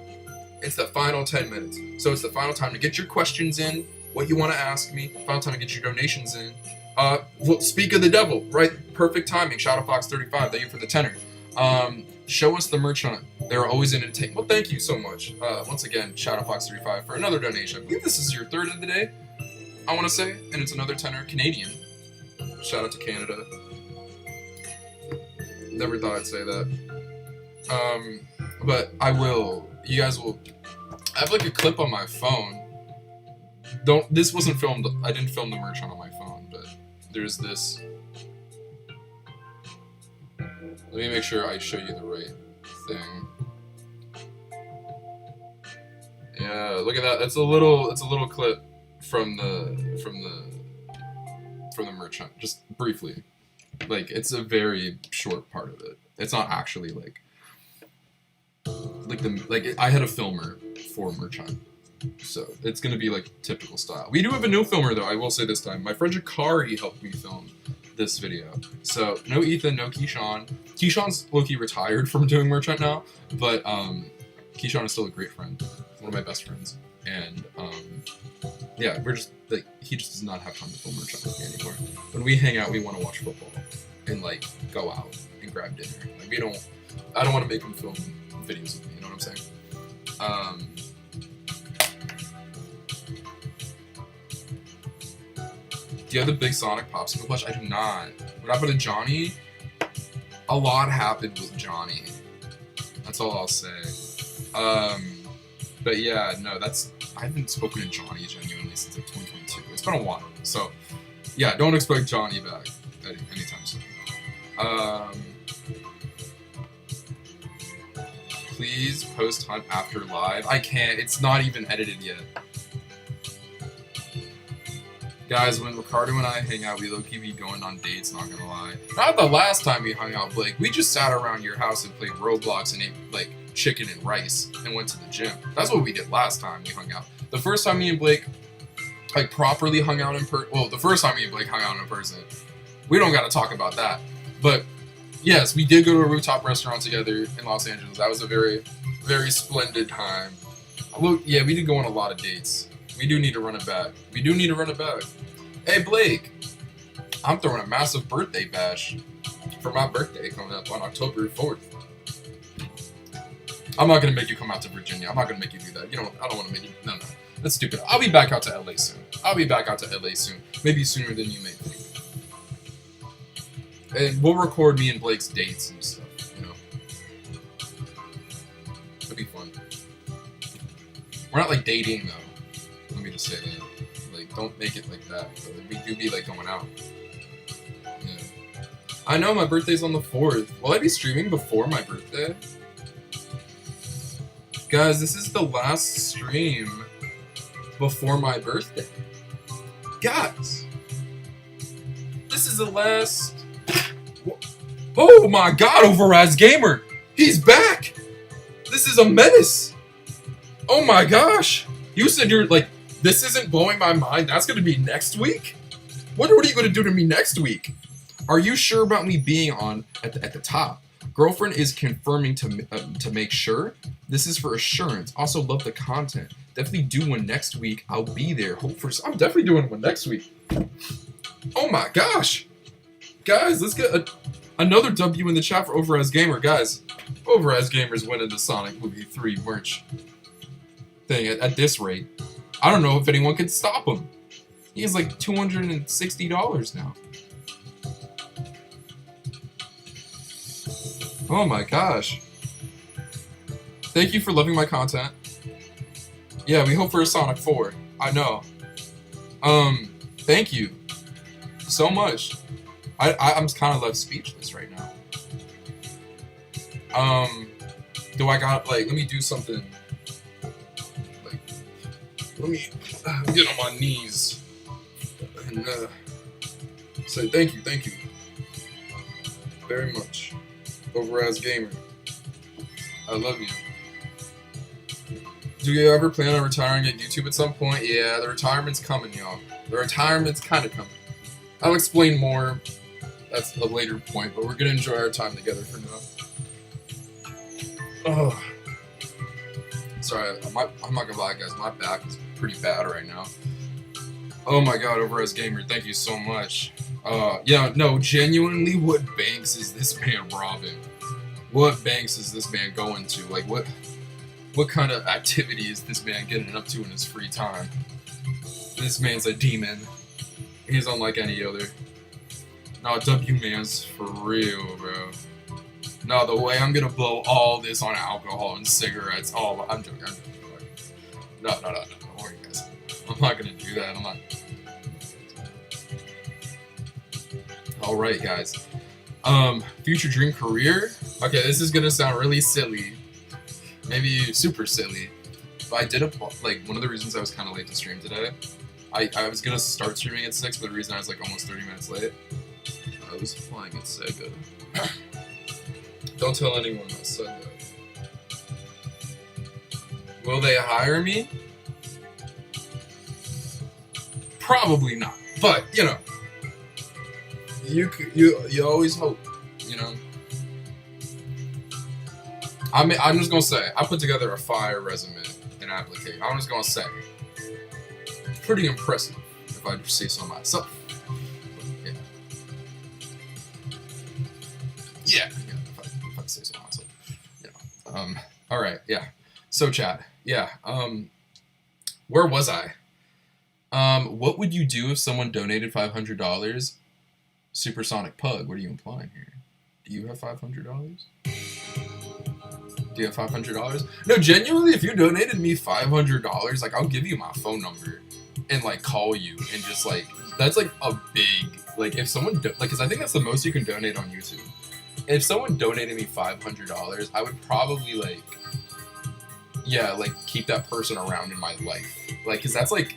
S1: It's the final 10 minutes. So it's the final time to get your questions in, what you want to ask me. Final time to get your donations in. Well, speak of the devil, right? Perfect timing. Shadowfox35, thank you for the tenor. Show us the merch hunt. They're always in it to take. Well, thank you so much. Once again, Shadowfox35 for another donation. I believe this is your third of the day, I want to say, and it's another tenor, Canadian. Shout out to Canada. Never thought I'd say that. But I will. You guys will. I have like a clip on my phone. This wasn't filmed. I didn't film the merch hunt on my phone, but there's this. Let me make sure I show you the right thing. Yeah, look at that. It's a little clip from the merch hunt, just briefly. Like, it's a very short part of it. It's not actually I had a filmer for merch hunt. So it's gonna be like typical style. We do have a new filmer though, I will say this time. My friend Jakari helped me film this video. So no Ethan, no Keyshawn. Keyshawn's low-key retired from doing merch hunt now, but Keyshawn is still a great friend. One of my best friends. And yeah, we're just like, he just does not have time to film merch hunt with me anymore. When we hang out, we want to watch football and like go out and grab dinner. Like I don't want to make him film videos with me, you know what I'm saying? Do you have the big Sonic popsicle plush? I do not. What happened to Johnny? A lot happened with Johnny. That's all I'll say. But yeah, no, I haven't spoken to Johnny genuinely since like 2022. It's been a while. So yeah, don't expect Johnny back anytime soon. Please post hunt after live. I can't. It's not even edited yet. Guys, when Ricardo and I hang out, we low-key be going on dates, not gonna lie. Not the last time we hung out, Blake. We just sat around your house and played Roblox and ate, like, chicken and rice and went to the gym. That's what we did last time we hung out. The first time me and Blake, like, properly hung out in person... Well, the first time me and Blake hung out in person, we don't gotta talk about that. But, yes, we did go to a rooftop restaurant together in Los Angeles. That was a very, very splendid time. Look, yeah, we did go on a lot of dates. We do need to run it back. We do need to run it back. Hey, Blake, I'm throwing a massive birthday bash for my birthday coming up on October 4th. I'm not going to make you come out to Virginia. I'm not going to make you do that. I don't want to make you... No. That's stupid. I'll be back out to LA soon. Maybe sooner than you may think. And we'll record me and Blake's dates and stuff, you know. It'll be fun. We're not like dating though. Let me just say that. Like, don't make it like that. But like, we do be like going out. Yeah. I know my birthday's on the 4th. Will I be streaming before my birthday? Guys, this is the last stream before my birthday. Guys, this is the last. Oh my God, Overraz Gamer, he's back. This is a menace. Oh my gosh, you said you're like, this isn't blowing my mind. That's gonna be next week. What are you gonna do to me next week? Are you sure about me being on at the top? Girlfriend is confirming to make sure. This is for assurance. Also love the content. Definitely do one next week. I'll be there. Hope for. I'm definitely doing one next week. Oh my gosh, guys, let's get another W in the chat for Overraz Gamer, guys. Overraz Gamer's winning the Sonic Movie 3 merch thing at this rate. I don't know if anyone can stop him. He has like $260 now. Oh my gosh. Thank you for loving my content. Yeah, we hope for a Sonic 4. I know. Thank you so much. I'm kind of left speechless right now. Do I got, like, let me do something. Like, let me get on my knees and say thank you very much. Overraz Gamer, I love you. Do you ever plan on retiring at YouTube at some point? Yeah, the retirement's coming, y'all. The retirement's kind of coming. I'll explain more. That's a later point, but we're gonna enjoy our time together for now. Oh, sorry, I'm not gonna lie, guys. My back is pretty bad right now. Oh my God, Overraz Gamer, thank you so much. Yeah, no, genuinely, what banks is this man robbing? What banks is this man going to? Like, what kind of activity is this man getting up to in his free time? This man's a demon. He's unlike any other. No, W-man's for real, bro. No, the way I'm gonna blow all this on alcohol and cigarettes. Oh, I'm joking. No. Don't worry, guys. I'm not gonna do that. I'm not. Alright, guys. Future dream career? Okay, this is gonna sound really silly. Maybe super silly. But I did like, one of the reasons I was kind of late to stream today, I was gonna start streaming at 6, but the reason I was like almost 30 minutes late, I was flying at Sega. Don't tell anyone I said that. Will they hire me? Probably not. But, you know, you always hope, you know. I'm just gonna say, I put together a fire resume and application. I'm just gonna say, pretty impressive, if I say so myself. But, yeah, if I say so myself. Yeah. All right. Yeah. So chat. Yeah. Where was I? What would you do if someone donated $500? Supersonic Pug. What are you implying here? Do you have $500? Do you have $500? No, genuinely, if you donated me $500, like, I'll give you my phone number and, like, call you and just, like, that's, like, a big, like, if someone, like, because I think that's the most you can donate on YouTube. If someone donated me $500, I would probably, like, yeah, like, keep that person around in my life. Like, because that's, like,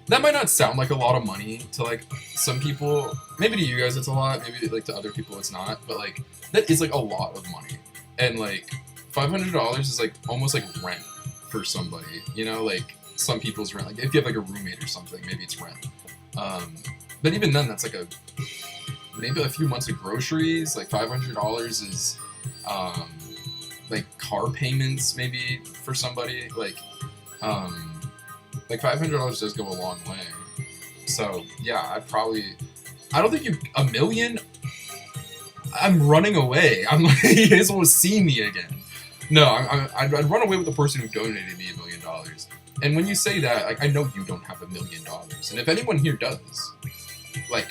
S1: that might not sound like a lot of money to, like, some people. Maybe to you guys it's a lot, maybe, like, to other people it's not, but, like, that is, like, a lot of money. And, like, $500 is, like, almost like rent for somebody, you know, like, some people's rent. Like, if you have, like, a roommate or something, maybe it's rent. But even then, that's, like, maybe a few months of groceries. Like, $500 is, like, car payments, maybe, for somebody. Like $500 does go a long way. So, yeah, I don't think $1 million, I'm running away. I'm like, you guys want to see me again. No, I'd run away with the person who donated me $1 million. And when you say that, like, I know you don't have $1 million. And if anyone here does, like,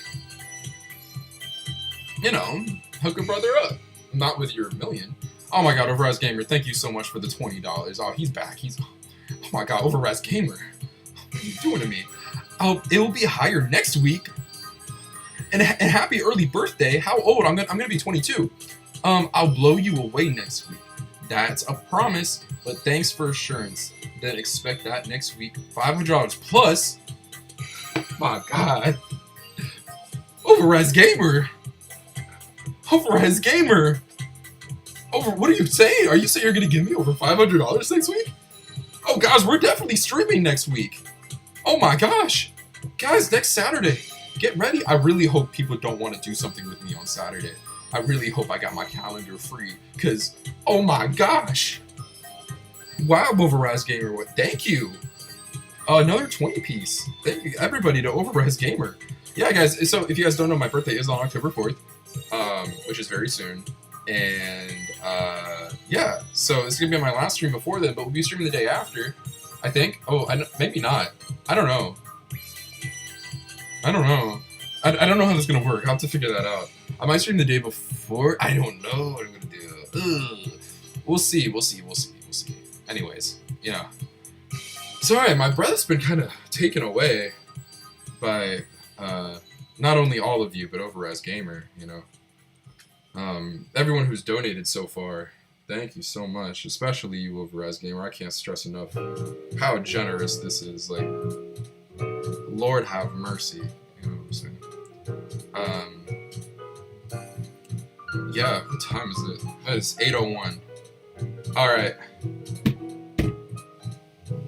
S1: you know, hook a brother up. Not with your $1 million. Oh my God, Overraz Gamer, thank you so much for the $20. Oh, he's back. Oh my god, Overraz Gamer. What are you doing to me? It will be higher next week. And happy early birthday. How old? I'm gonna be 22. I'll blow you away next week. That's a promise, but thanks for assurance. Then expect that next week. $500 plus. My god. Overraz Gamer. Overraz Gamer. What are you saying? Are you saying you're gonna give me over $500 next week? Oh guys, we're definitely streaming next week. Oh my gosh. Guys, next Saturday. Get ready. I really hope people don't want to do something with me on Saturday. I really hope I got my calendar free. Cause oh my gosh. Wow, Overraz Gamer. Thank you. Another 20 piece. Thank you everybody to Overraz Gamer. Yeah guys, so if you guys don't know, my birthday is on October 4th. Which is very soon. And yeah, so it's gonna be my last stream before then, but we'll be streaming the day after, I think. Oh, maybe not. I don't know. I don't know how this is gonna work. I'll have to figure that out. I might stream the day before. I don't know what I'm gonna do. Ugh. We'll see. Anyways, yeah. So alright, my brother's been kind of taken away by not only all of you, but Overraz Gamer, you know. Everyone who's donated so far, thank you so much, especially you, Overraz Gamer. I can't stress enough how generous this is. Like, Lord have mercy. You know what I'm saying? Yeah, what time is it? It's 8:01. Alright.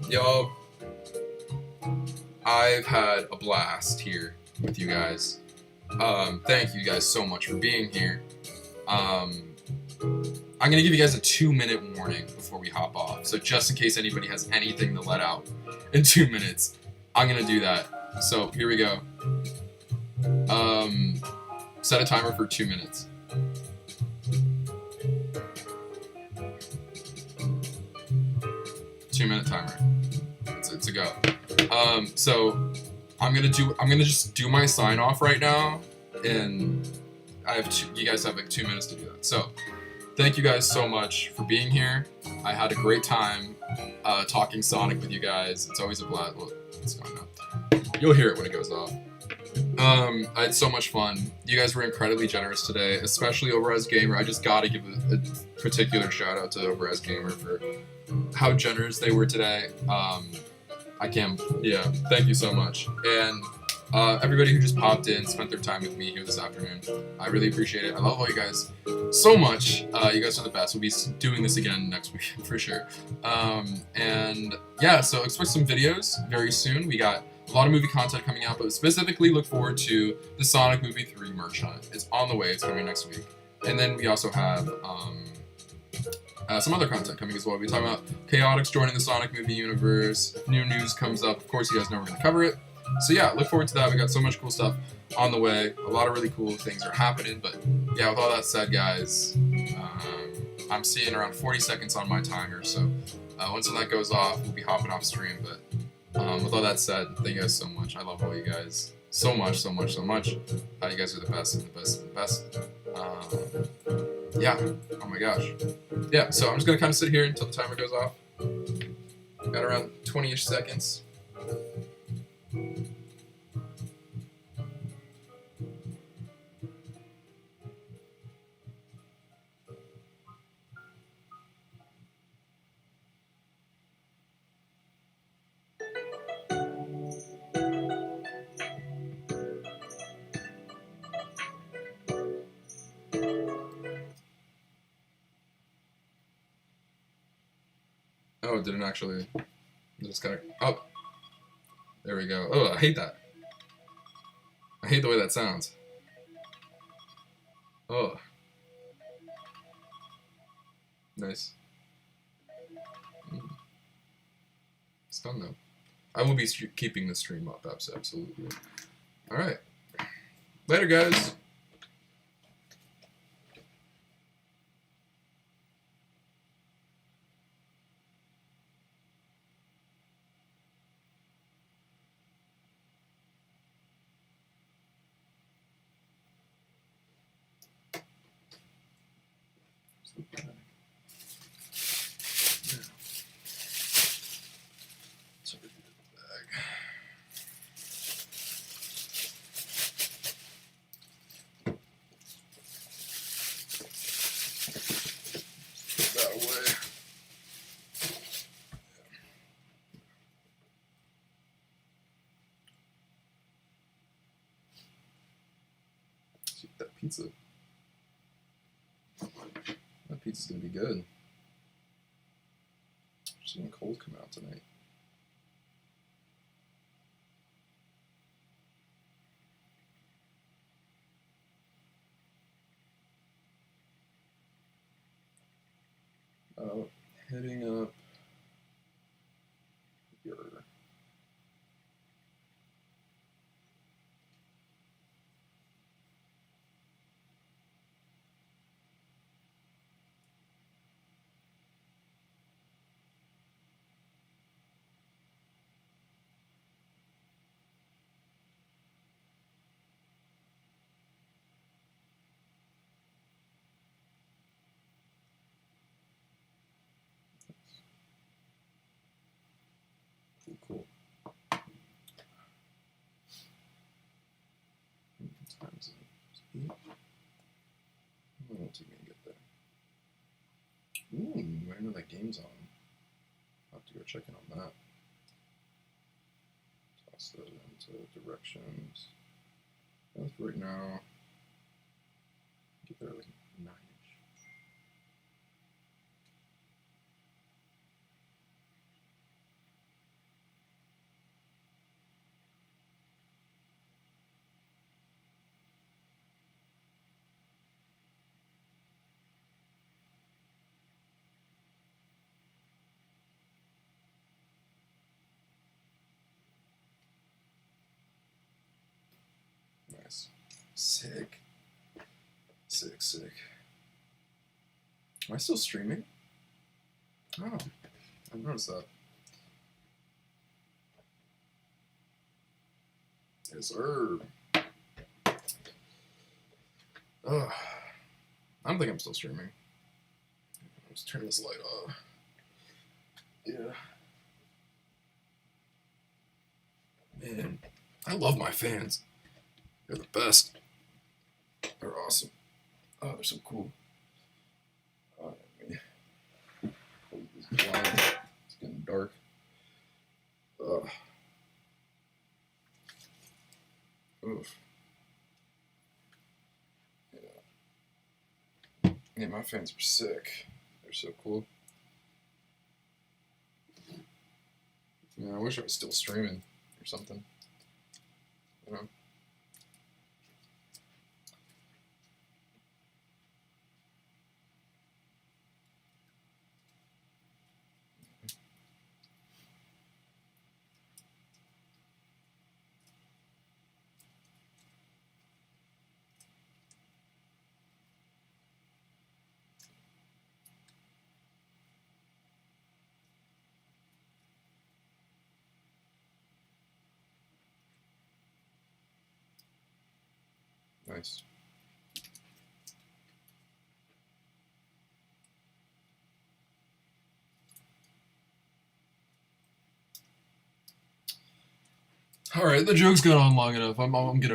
S1: Y'all, I've had a blast here with you guys. Thank you guys so much for being here. I'm gonna give you guys a 2-minute warning before we hop off. So just in case anybody has anything to let out in 2 minutes, I'm gonna do that. So here we go. Set a timer for 2 minutes. Two-minute timer. It's a go. So I'm gonna just do my sign off right now, and you guys have like 2 minutes to do that. So thank you guys so much for being here. I had a great time talking Sonic with you guys. It's always a blast. Well, it's gone now. You'll hear it when it goes off. I had so much fun. You guys were incredibly generous today, especially Overraz Gamer. I just gotta give a particular shout out to Overraz Gamer for how generous they were today. Yeah, thank you so much. And everybody who just popped in, spent their time with me here this afternoon. I really appreciate it. I love all you guys so much. You guys are the best. We'll be doing this again next week for sure. And yeah, so expect some videos very soon. We got a lot of movie content coming out, but specifically look forward to the Sonic Movie 3 merch hunt. It's on the way. It's coming next week. And then we also have some other content coming as well. We'll be talking about Chaotix joining the Sonic movie universe. If new news comes up, of course you guys know we're going to cover it. So yeah, look forward to that. We got so much cool stuff on the way. A lot of really cool things are happening. But yeah, with all that said, guys, I'm seeing around 40 seconds on my timer. So once that goes off, we'll be hopping off stream. But with all that said, thank you guys so much. I love all you guys so much. You guys are the best. Yeah. Oh my gosh. Yeah, so I'm just going to kind of sit here until the timer goes off. Got around 20-ish seconds. Oh, it didn't actually. Just kind of. Oh, there we go. Oh, I hate that. I hate the way that sounds. Oh, nice. It's fun though. I will be keeping the stream up, absolutely. All right. Later, guys. pizza. That pizza's gonna be good. Seeing cold come out tonight. Heading up here. Cool. What time is it? 8? How long will it take me to get there? Ooh, I know that game's on. I'll have to go check in on that. Toss that into directions. As for right now, get there like 9-ish. Nice. Sick. Sick. Am I still streaming? Oh, I noticed that. Yes, sir. Oh, I don't think I'm still streaming. Let's turn this light off. Yeah. Man, I love my fans. They're the best. They're awesome. Oh, they're so cool. Let me close this blind. It's getting dark. Oof. Yeah, my fans are sick. They're so cool. Yeah, I wish I was still streaming or something. You know? Nice. All right, the joke's gone on long enough. I'm gonna